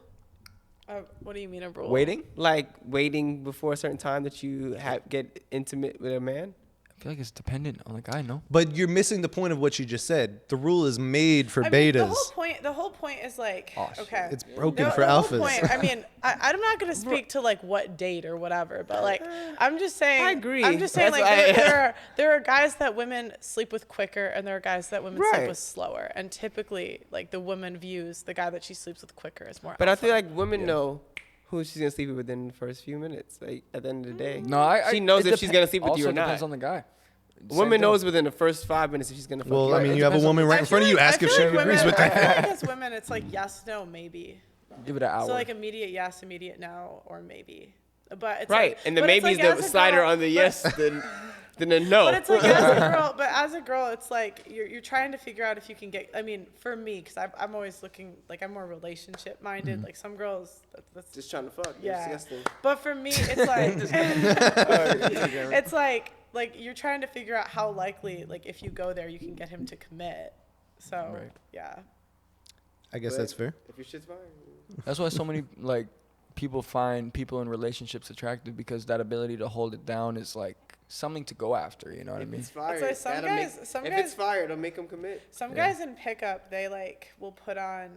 What do you mean a rule? Waiting? Like waiting before a certain time that you get intimate with a man? I feel like it's dependent on the guy, no? But you're missing the point of what you just said. The rule is made for I mean, betas. the whole point is like, Oh, shit. okay. It's broken No, for the whole alphas. point, I mean, I'm not going to speak to like what date or whatever, but like, I'm just saying. I agree. I'm just saying That's like why- there are guys that women sleep with quicker and there are guys that women sleep Right. with slower. And typically like the woman views the guy that she sleeps with quicker as more But I alpha. feel like women know who she's going to sleep with within the first few minutes. Like, at the end of the day. No, She knows if she's going to sleep with you or Also depends not. on the guy. A woman knows within the first 5 minutes if she's going to fuck Well, you. I mean, you have a woman right in front of you. Ask if she agrees with I that. feel like as women, it's like yes, no, maybe. Give it an hour. So like immediate yes, immediate no, or maybe. But it's Right. like, And the but it's maybe is like the as a slider girl- on the but- yes, then the no. But it's like as a girl, it's like you're trying to figure out if you can get. I mean, for me, because I'm always looking like I'm more relationship minded. Like some girls, that's Just trying to fuck. yeah. You're disgusting. But for me, it's like it's like you're trying to figure out how likely, like if you go there, you can get him to commit. So Right. yeah. I guess that's fair. If your shit's fire. That's why so many like people find people in relationships attractive, because that ability to hold it down is like something to go after. You know what I If mean? it's fire, why some that'll guys- make, some if guys- it's fire, it'll make them commit. Some guys in pickup, they like will put on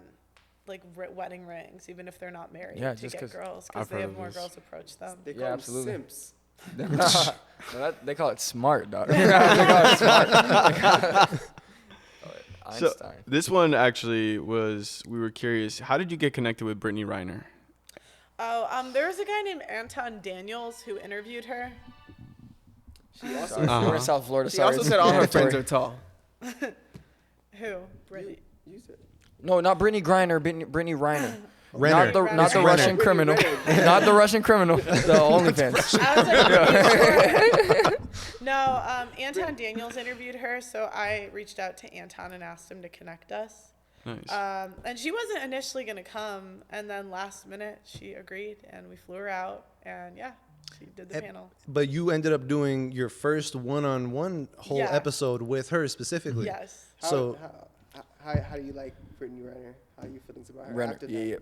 like wedding rings even if they're not married Yeah, to just get 'cause girls because I've they heard have of more this. girls approach them. They call Yeah, them absolutely. simps. No, they call it smart, dog. They call it smart. So Einstein. this one actually was, we were curious, how did you get connected with Brittany Renner? Oh, there was a guy named Anton Daniels who interviewed her. She also, We're in South Florida. she sorry. also said all her Mandatory. friends are tall. Who? Brittany. You said. No, not Brittany Griner. Brittany Reiner. Renner. Not the Renner. Russian criminal. Not the Russian criminal. The OnlyFans. I was like, no, Anton Daniels interviewed her, so I reached out to Anton and asked him to connect us. Nice. And she wasn't initially going to come, and then last minute she agreed, and we flew her out, and yeah, She did the panel. But you ended up doing your first one-on-one whole Yeah. episode with her specifically. Yes. So How do you like Brittany Renner? How are you feelings about her? Renner. after Yeah.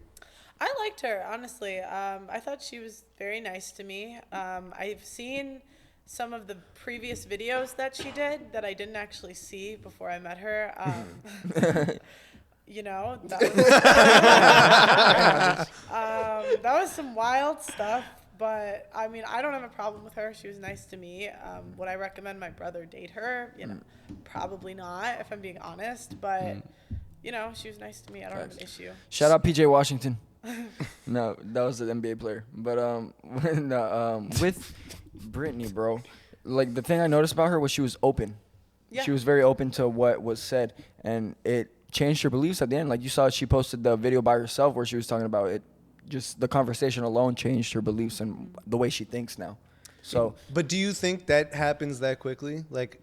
I liked her, honestly. I thought she was very nice to me. I've seen some of the previous videos that she did that I didn't actually see before I met her. You know, that was some wild stuff. But I mean, I don't have a problem with her. She was nice to me. Would I recommend my brother date her? You know, probably not, if I'm being honest. But you know, she was nice to me. I don't have an issue. Shout out PJ Washington. No, that was an NBA player. But with Brittany, bro, like the thing I noticed about her was she was open. Yeah. She was very open to what was said, and it changed her beliefs at the end. Like you saw, she posted the video by herself where she was talking about it. Just the conversation alone changed her beliefs and the way she thinks now. So, but do you think that happens that quickly? Like,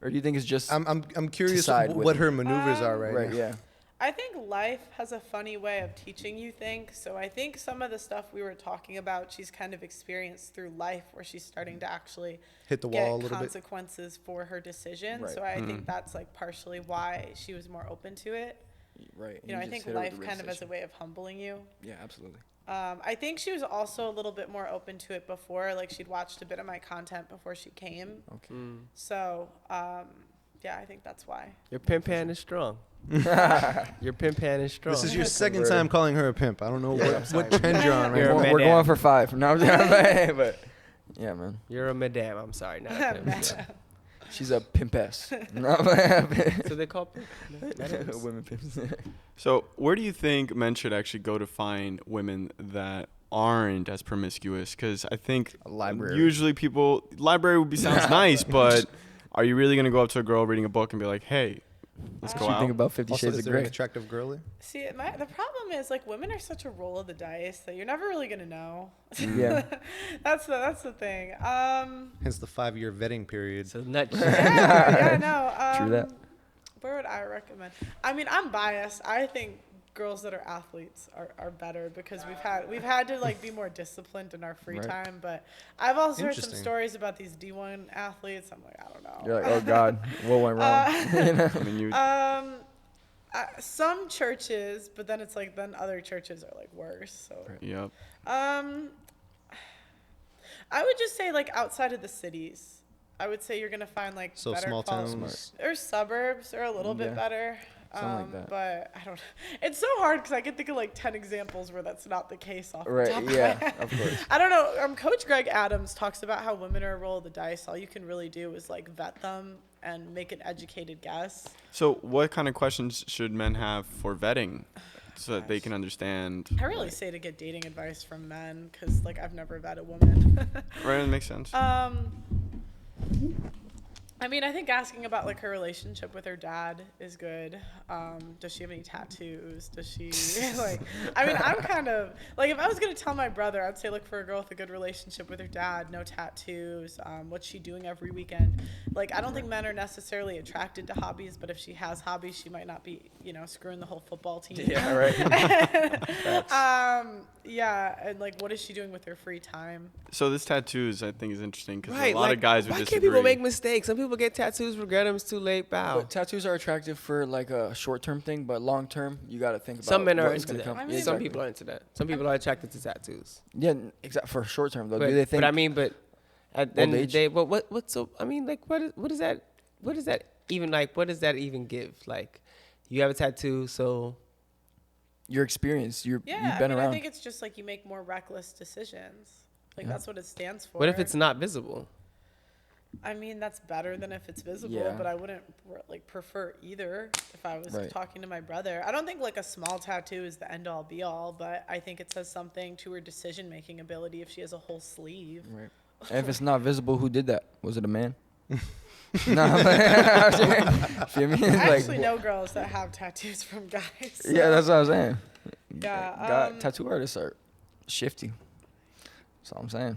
or do you think it's just I'm curious side what with her maneuvers are right now. Yeah. I think life has a funny way of teaching you things. So I think some of the stuff we were talking about, she's kind of experienced through life where she's starting to actually Hit the get wall a little bit. consequences for her decision. Right. So I think that's like partially why she was more open to it. Right. You know, I think life kind of as a way of humbling you. Yeah, absolutely. I think she was also a little bit more open to it before. Like she'd watched a bit of my content before she came. Okay. So, yeah, I think that's why. Your pimp hand is strong. Your pimp hand is strong. This is your second time calling her a pimp. I don't know what trend you're on right You're a now. We're madam. going for 5. No, I'm just but yeah, man. You're a madame. I'm sorry, not a pimp. She's a pimpess. So they call pimp. Women pimps. So where do you think men should actually go to find women that aren't as promiscuous? Because I think A library. usually library would be sounds nice, but are you really gonna go up to a girl reading a book and be like, hey, let's go What you out? think about 50 Also, Shades is of there an Grey? attractive girl there? See, the problem is like women are such a roll of the dice that you're never really gonna know. Yeah. That's the thing. Hence the 5-year vetting period. So nut. Yeah, no. True that. Where would I recommend? I mean, I'm biased. I think girls that are athletes are better because we've had to like be more disciplined in our free Right. time. But I've also heard some Interesting. stories about these D1 athletes. I'm like, I don't know. You're like, oh God, what went wrong? I mean, you. Some churches, but then it's like then other churches are like worse. So Yep. I would just say like outside of the cities. I would say you're gonna find like So better small quality- towns. or suburbs are a little bit Yeah. better. Something like that. But I don't. It's so hard because I can think of like 10 examples where that's not the case off the Right, top of yeah, my head. of course. I don't know. Coach Greg Adams talks about how women are a roll of the dice. All you can really do is like vet them and make an educated guess. So what kind of questions should men have for vetting, so that they can understand? I really say to get dating advice from men because like I've never vet a woman. Right, that makes sense. I mean, I think asking about like her relationship with her dad is good. Does she have any tattoos? Does she like? I mean, I'm kind of like if I was gonna tell my brother, I'd say look for a girl with a good relationship with her dad, no tattoos. What's she doing every weekend? Like, I don't think men are necessarily attracted to hobbies, but if she has hobbies, she might not be, screwing the whole football team. Yeah, right. Yeah, and like, what is she doing with her free time? So this tattoos, I think, is interesting because Right, a lot of guys would why disagree. can't people make mistakes? Some people get tattoos, regret them, it's too late, bow. But tattoos are attractive for like a short-term thing, but long-term, you got to think about. Some men are what is into gonna that. come. I mean, Yeah, Some exactly. people are into that. Some people are attracted to tattoos. Yeah, exactly. For short-term though, But, do they think? but I mean, at the end of the age? day, but what's so? I mean, like, what is that? What is that even like? What does that even give? Like, you have a tattoo, so your experience, Yeah, you've been I around. think it's just like you make more reckless decisions. Like that's what it stands for. what if it's not visible? I mean, that's better than if it's visible, Yeah. but I wouldn't like prefer either if I was Right. talking to my brother. I don't think like a small tattoo is the end all be all, but I think it says something to her decision making ability if she has a whole sleeve. Right. And if it's not visible, who did that? Was it a man? No, feel me? I Like, actually know girls that have tattoos from guys. so- yeah, that's what I was saying. Yeah. Tattoo artists are shifty. That's all I'm saying.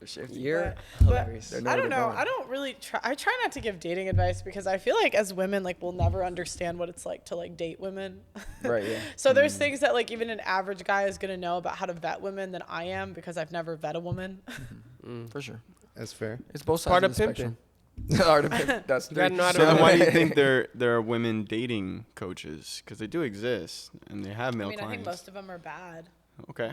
Shifty. You're But hilarious. They know I where don't they're know. going. I don't really try. I try not to give dating advice because I feel like as women, like we'll never understand what it's like to like date women. Right, yeah. So there's things that like even an average guy is gonna know about how to vet women than I am because I've never vet a woman. For sure. That's fair. It's both sides Part of of the pimping. spectrum. Art of pimp. That's You gotta three. know how to So then why do you pimp. think there are women dating coaches? Because they do exist and they have male I mean, I think clients. most of them are bad. Okay.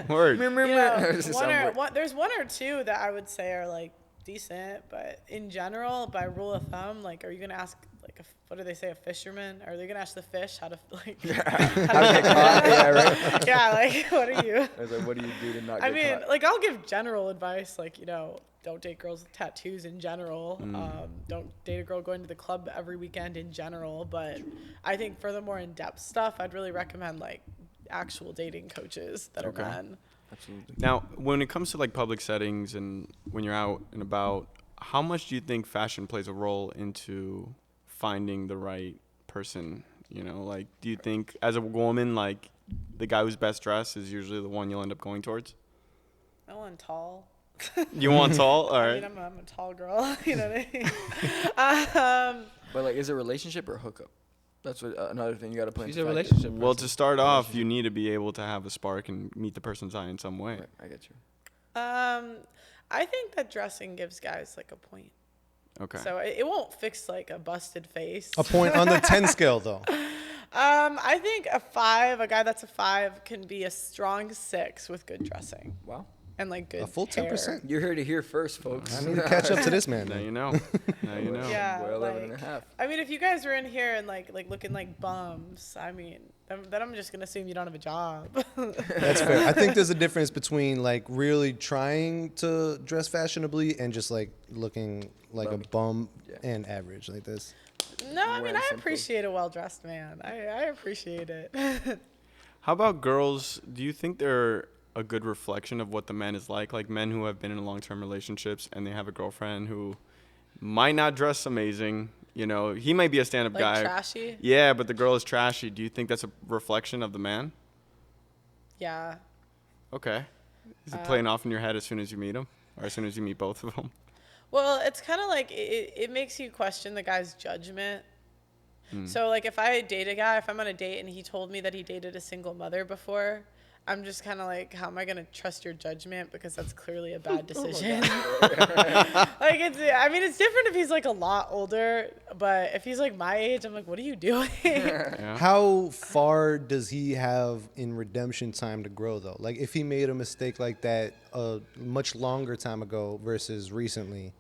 Word. You know, It's a there's one or two that I would say are like decent, but in general, by rule of thumb, like, are you gonna ask like what do they say, a fisherman? Are they gonna ask the fish how to like? Yeah, right. Yeah, like what are you? I was like, what do you do to not I get mean, caught? like I'll give general advice, like don't date girls with tattoos in general. Don't date a girl going to the club every weekend in general. But I think for the more in-depth stuff, I'd really recommend like actual dating coaches that Okay. are men. Absolutely. Now, when it comes to like public settings and when you're out and about, how much do you think fashion plays a role into finding the right person? You know, like, do you think as a woman, like, the guy who's best dressed is usually the one you'll end up going towards? I want tall. You want tall? All I right. mean, I'm a tall girl. You know what I mean? But like, is it a relationship or a hookup? That's what another thing you gotta put She's into a factor. relationship. Well, to start off, you need to be able to have a spark and meet the person's eye in some way. Right, I get you. I think that dressing gives guys like a point. Okay. So it won't fix like a busted face. A point on the 10 scale, though. I think a guy that's a 5 can be a strong 6 with good dressing Wow. and like good A full hair. 10%. You're here to hear first, folks. I need to catch up to this man. Now man. you know. Now you know. Yeah, We're 11 and like, a half. I mean, if you guys were in here and like looking like bums, I mean, then I'm just gonna assume you don't have a job. That's fair. I think there's a difference between like really trying to dress fashionably and just like looking like a bum Yeah. and average like this. No, I mean, Wearing I simple. appreciate a well-dressed man. I appreciate it. How about girls? Do you think they're a good reflection of what the man is like? Like men who have been in long-term relationships and they have a girlfriend who might not dress amazing. You know, he might be a stand-up Like guy. trashy? Yeah, but the girl is trashy. Do you think that's a reflection of the man? Yeah. Okay. Is it playing off in your head as soon as you meet him? Or as soon as you meet both of them? Well, it's kind of like it makes you question the guy's judgment. So, like, if I date a guy, if I'm on a date and he told me that he dated a single mother before, I'm just kind of like, how am I going to trust your judgment? Because that's clearly a bad decision. Like, it's different if he's, like, a lot older. But if he's, like, my age, I'm like, what are you doing? Yeah. How far does he have in redemption time to grow, though? Like, if he made a mistake like that a much longer time ago versus recently,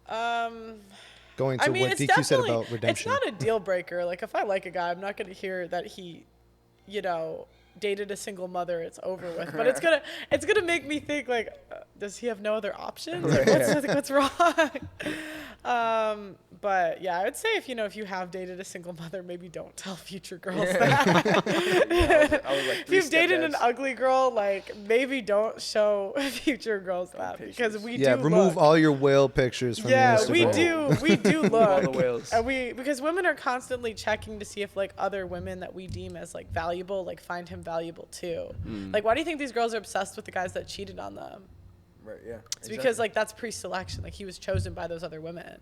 going to I mean, what it's DQ said definitely, about redemption. it's not a deal breaker. Like, if I like a guy, I'm not going to hear that he, dated a single mother. It's over with. But it's gonna make me think like, does he have no other options? Like, what's wrong? But yeah, I would say if you have dated a single mother, maybe don't tell future girls that. I was like If 3 you've dated an stepdads. ugly girl, like maybe don't show future girls that because we do remove look. all your whale pictures from Yeah, your we Instagram. do All the look. whales. And because women are constantly checking to see if like other women that we deem as like valuable, like find him valuable too. Like, why do you think these girls are obsessed with the guys that cheated on them? Right, yeah. It's because like that's pre-selection. Like he was chosen by those other women.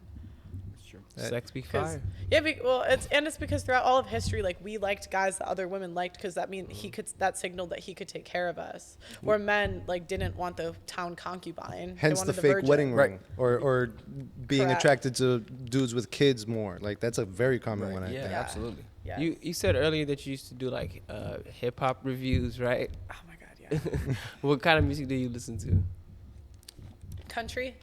It's true. Sex be 'Cause- fire. Yeah, it's because throughout all of history, like we liked guys that other women liked because that signaled that he could take care of us. Where men like didn't want the town concubine. They Hence wanted the fake virgin. wedding Right. ring, or being Correct. attracted to dudes with kids more. Like that's a very common one. I Yeah, think. absolutely. Yeah. You said earlier that you used to do like hip hop reviews, right? Oh my god, yeah. What kind of music do you listen to? Country.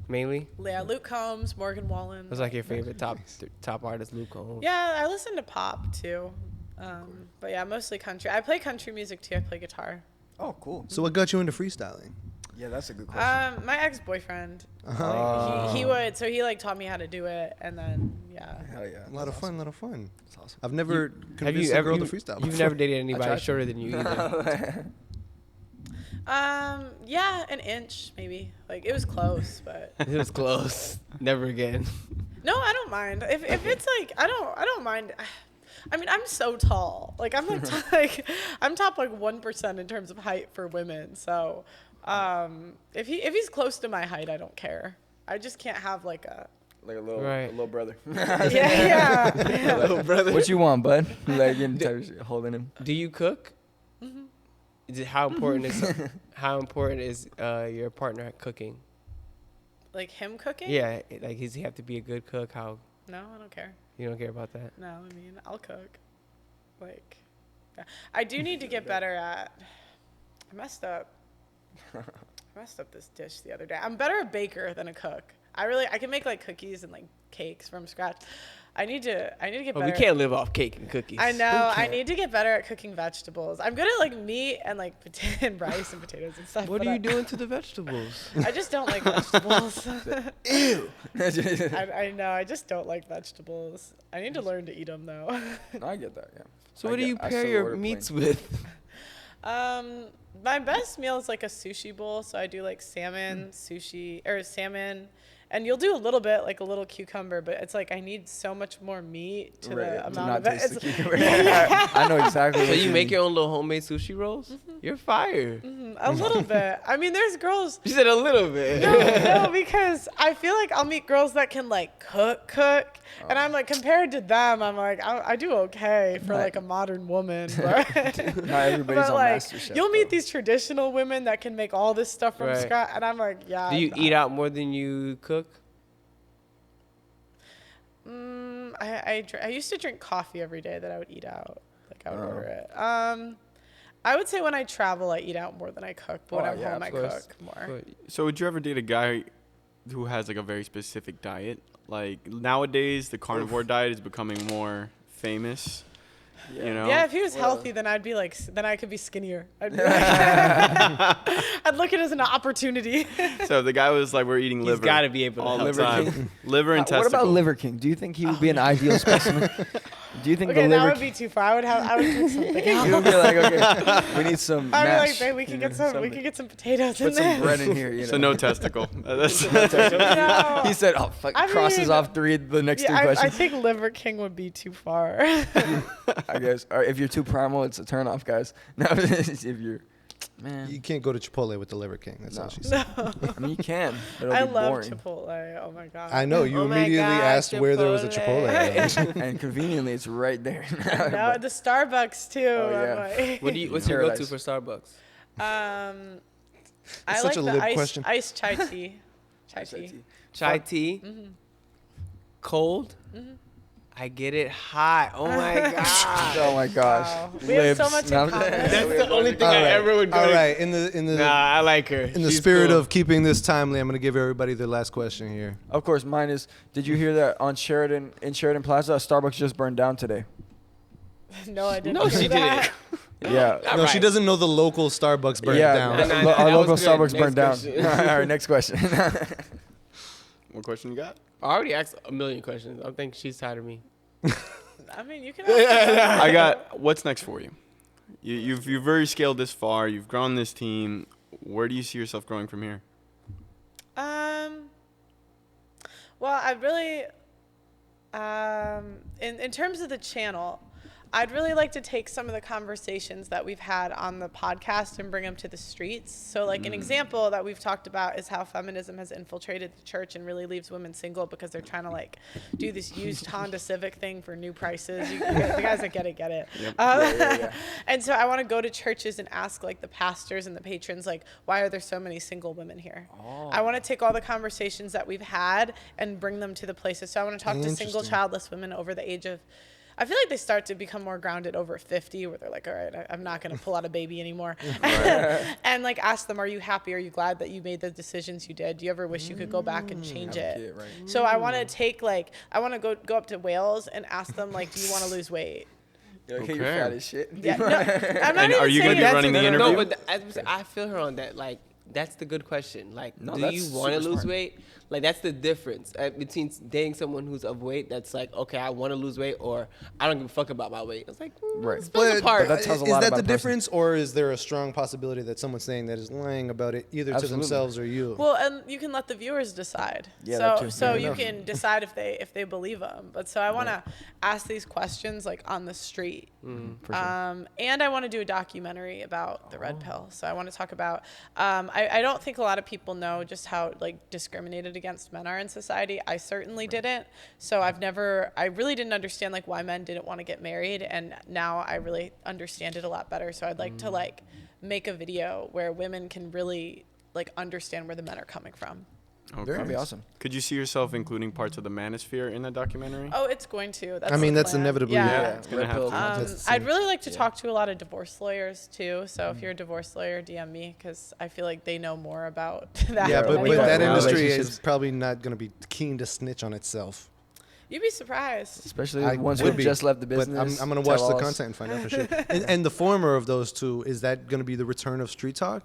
Mainly? Yeah, Luke Combs, Morgan Wallen. What's like your favorite top artist, Luke Combs? Yeah, I listen to pop too. But yeah, mostly country. I play country music too. I play guitar. Oh, cool. So what got you into freestyling? Yeah, that's a good question. My ex-boyfriend. Uh-huh. He would. So he like taught me how to do it, and then yeah. Hell yeah. A lot of fun, a lot of fun. That's awesome. I've never Have convinced you a ever girl to freestyle. You've before. never dated anybody tried shorter than you either. Yeah, an inch maybe. Like it was close, but It was close. Never again. no, I don't mind. If it's like I don't mind. I mean, I'm so tall. Like I'm like I'm top like 1% in terms of height for women. So If he's close to my height, I don't care. I just can't have like a little brother. yeah. Little brother. What you want, bud? Like in terms of holding him. Do you cook? Is it how important is your partner at cooking? Like him cooking? Yeah, like does he have to be a good cook? How? No, I don't care. You don't care about that? No, I mean, I'll cook. Like, yeah. I do need to get better at. I messed up this dish the other day. I'm better a baker than a cook. I can make like cookies and like cakes from scratch. I need to get better. We can't live off cake and cookies. I know. I need to get better at cooking vegetables. I'm good at like meat and like and rice and potatoes and stuff. What are you doing to the vegetables? I just don't like vegetables. Ew. I know. I just don't like vegetables. I need to learn to eat them though. No, I get that. Yeah. So what do you pair your meats with? My best meal is like a sushi bowl. So I do like salmon, sushi, or salmon. And you'll do a little bit, like a little cucumber, but it's like I need so much more meat to the amount of it. I know exactly. So you make your own little homemade sushi rolls? You're fire. A little bit. I mean, there's girls. You said a little bit. No, because I feel like I'll meet girls that can like cook, and I'm like compared to them, I'm like I do okay for like a modern woman. But, Not everybody's but on like MasterChef. you'll meet these traditional women that can make all this stuff from Right. scratch, and I'm like, yeah. Do you eat out more than you cook? I used to drink coffee every day that I would eat out. Like I would order it. I would say when I travel, I eat out more than I cook. But when I'm home, I cook more. So would you ever date a guy who has like a very specific diet? Like nowadays, the carnivore diet is becoming more famous. You know? Yeah, if he was healthy, then I'd be like, then I could be skinnier. I'd look at it as an opportunity. So if the guy was like, we're eating liver. He's got to be able to all help. the time. Liver and What testicle. about Liver King? Do you think he would be an ideal specimen? Do you think Okay, the that Liver would be too far. I would drink something else. You would be like, okay, we need some I'd be mash. like, babe, we can get some potatoes in Put some there. bread in here. You know? So no testicle. That's No. He said, "Oh, fuck!" I Crosses mean, off the next three I questions. think Liver King would be too far. I guess. Or if you're too primal, it's a turn off, guys. No, if you're, man. You can't go to Chipotle with the Liver King. That's all she said. I mean, you can. But I it'll be love boring. Chipotle. Oh my god. I know. You Oh my immediately God, asked where there was a Chipotle. Chipotle. And conveniently, it's right there. No, the Starbucks too. Oh, I'm yeah. like, What's your go-to Paradise. for Starbucks? I such like a the lib question. iced chai tea. Chai tea. Chai tea? Cold? I get it hot. Oh my god. Oh my gosh. Wow. We have so much in No, common. That's the only thing All I right. ever would go All to. right. In the Nah, I like her. in the She's spirit cool. of keeping this timely, I'm gonna give everybody their last question here. Of course, mine is. Did you hear that in Sheridan Plaza, a Starbucks just burned down today? No, I didn't. No, do she that. didn't. Yeah. All No, she right. doesn't know the local Starbucks burned down. the- Nah, our that local was good. Starbucks Next burned down. question. All right, next question. What question you got? I already asked a million questions. I think she's tired of me. I mean, you can. Ask I got. What's next for you? You've very scaled this far. You've grown this team. Where do you see yourself growing from here? Well, I'd really, in terms of the channel, I'd really like to take some of the conversations that we've had on the podcast and bring them to the streets. So like an example that we've talked about is how feminism has infiltrated the church and really leaves women single because they're trying to like do this used Honda Civic thing for new prices. The guys that get it. Yep. And so I want to go to churches and ask like the pastors and the patrons, like, why are there so many single women here? I want to take all the conversations that we've had and bring them to the places. So I want to talk to single Interesting. childless women over the age of, I feel like they start to become more grounded over 50 where they're like, all right, I'm not going to pull out a baby anymore. And like ask them, are you happy? Are you glad that you made the decisions you did? Do you ever wish you could go back and change it? kid, right. So I want to take like, I want to go up to Wales and ask them like, do you want to lose weight? You're like, hey, Okay. you're fat as shit. Yeah, no, I'm not And even are you gonna saying be it. running the No, interview? but I feel her on that. Like, that's the good question. Like, No, do that's you want to super lose smart. weight? Like, that's the difference between dating someone who's of weight that's like, okay, I want to lose weight, or I don't give a fuck about my weight. It's like, Right. split apart. But that tells a is lot that about the a person. difference, or is there a strong possibility that someone's saying that is lying about it either to Absolutely. themselves or you? Well, and you can let the viewers decide. Yeah, that so too. so Fair you enough. can decide if they believe them. But so I want to ask these questions like on the street. For sure. And I want to do a documentary about the red pill. So I want to talk about. I don't think a lot of people know just how like discriminated against men are in society. I certainly didn't. So I really didn't understand like why men didn't want to get married, and now I really understand it a lot better. So I'd like to like make a video where women can really like understand where the men are coming from. Okay. That'd be awesome. Could you see yourself including parts of the manosphere in the documentary? Oh, it's going to. That's I mean, the that's plan. inevitably Yeah. It's gonna Red have pill to. contest. I'd really like to talk to a lot of divorce lawyers too. So if you're a divorce lawyer, DM me because I feel like they know more about that. yeah, than but anyone. that Yeah. industry is Relationships. probably not going to be keen to snitch on itself. You'd be surprised. Especially I the ones would who be, just left the But business. I'm going to watch the tell us. content and find out for sure. And the former of those two, is that going to be the return of street talk?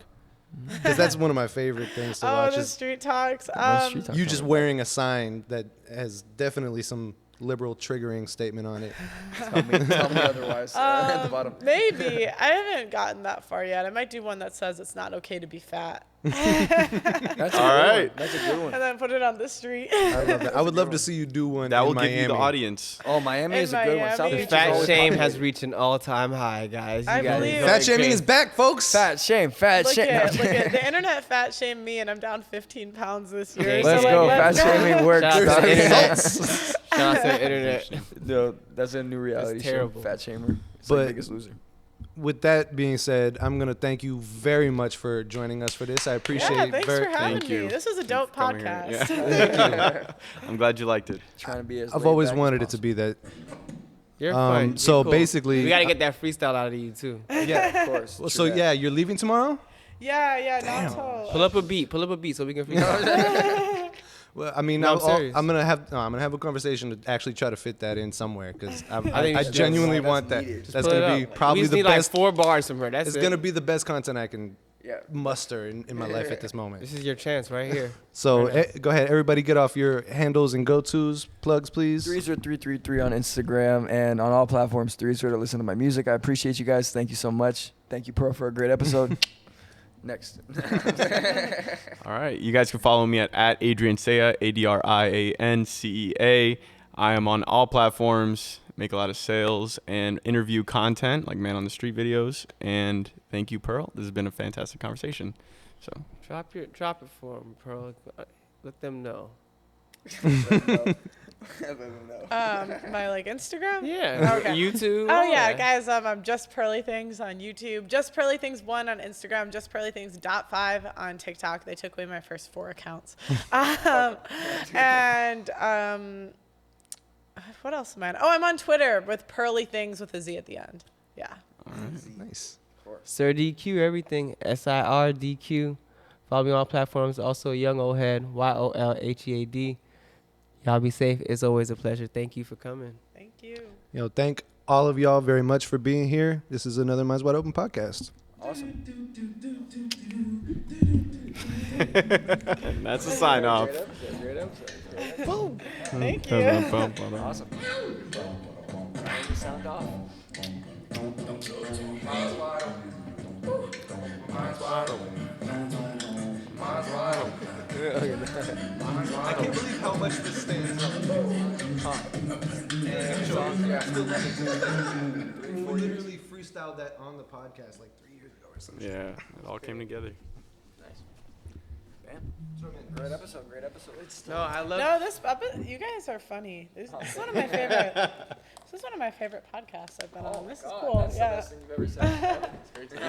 Because that's one of my favorite things to Oh, watch. the Is street talks. What's street talk you all just about? wearing a sign that has definitely some liberal triggering statement on it. Tell me otherwise. At the bottom. Maybe. I haven't gotten that far yet. I might do one that says it's not okay to be fat. That's a All good right. one. That's a good one. And then put it on the street. I love that. I would love to see you do one That in will Miami. give you the audience. Oh, Miami In is a good one. Miami. South The Beach is Fat always shame popular. has reached an all-time high, guys. I You guys believe are it. Fat going shaming crazy. is back, folks. Fat shame. Fat Look shame. at the internet fat shamed me, and I'm down 15 pounds this year. Okay, So, Let's like, go. let's Fat shaming works. Shout out to dog. the internet. Shout out to the internet. No, that's a new reality show. terrible. Fat shamer. It's But- like Biggest Loser. With that being said, I'm going to thank you very much for joining us for this. I appreciate Yeah, it. thanks for having Thank me. you. This was a dope Coming here. podcast. Yeah. I'm glad you liked it. Trying to be as I've laid always back as wanted it to possible. be that. You're fun. You're so cool. basically- we gotta get that freestyle out of you too. Yeah, of course. Well, True so that. yeah, you're leaving tomorrow? Yeah, not till. Pull up a beat so we can freestyle. Well, I mean, No, I'm I'm serious. gonna have a conversation to actually try to fit that in somewhere because I think I you should. genuinely That's want that. needed. That's Pull it gonna be up. probably we just the need best. like 4 bars from her. That's It's it. gonna be the best content I can Yeah. muster in my life at this moment. This is your chance right here. So Right go ahead, everybody, get off your handles and go-tos, plugs, please. 30333 on Instagram and on all platforms. 3 to listen to my music. I appreciate you guys. Thank you so much. Thank you, Pearl, for a great episode. Next. All right. You guys can follow me at Adrian Cea, ADRIANCEA. I am on all platforms, make a lot of sales and interview content like Man on the Street videos. And thank you, Pearl. This has been a fantastic conversation. So Drop it for them, Pearl. Let them know. My like Instagram. Yeah. Okay. YouTube. Oh yeah, guys. I'm Just Pearly Things on YouTube. Just Pearly Things 1 on Instagram. Just Pearly Things .5 on TikTok. They took away my first 4 accounts. What else am I on? Oh, I'm on Twitter with Pearly Things with a Z at the end. Yeah. Nice. Sir DQ, everything. SIRDQ. Follow me on all platforms. Also, Young Old Head. YOLHEAD. Y'all be safe. It's always a pleasure. Thank you for coming. Thank you. Thank all of y'all very much for being here. This is another Minds Wide Open podcast. Awesome. and that's a sign off. Great episode. Boom. Thank you. Awesome. Sound off. Minds wide open. Minds wide open. Minds wide open. I can't believe how much this stands up. We literally freestyled that on the podcast like 3 years ago or something. Yeah, it all came together. Bam. Great episode. Great episode. No, I love No, you guys are funny. This is one of my favorite. This is one of my favorite podcasts I've been on. This is cool. That's the Yeah. best thing you've ever said. It's great to hear.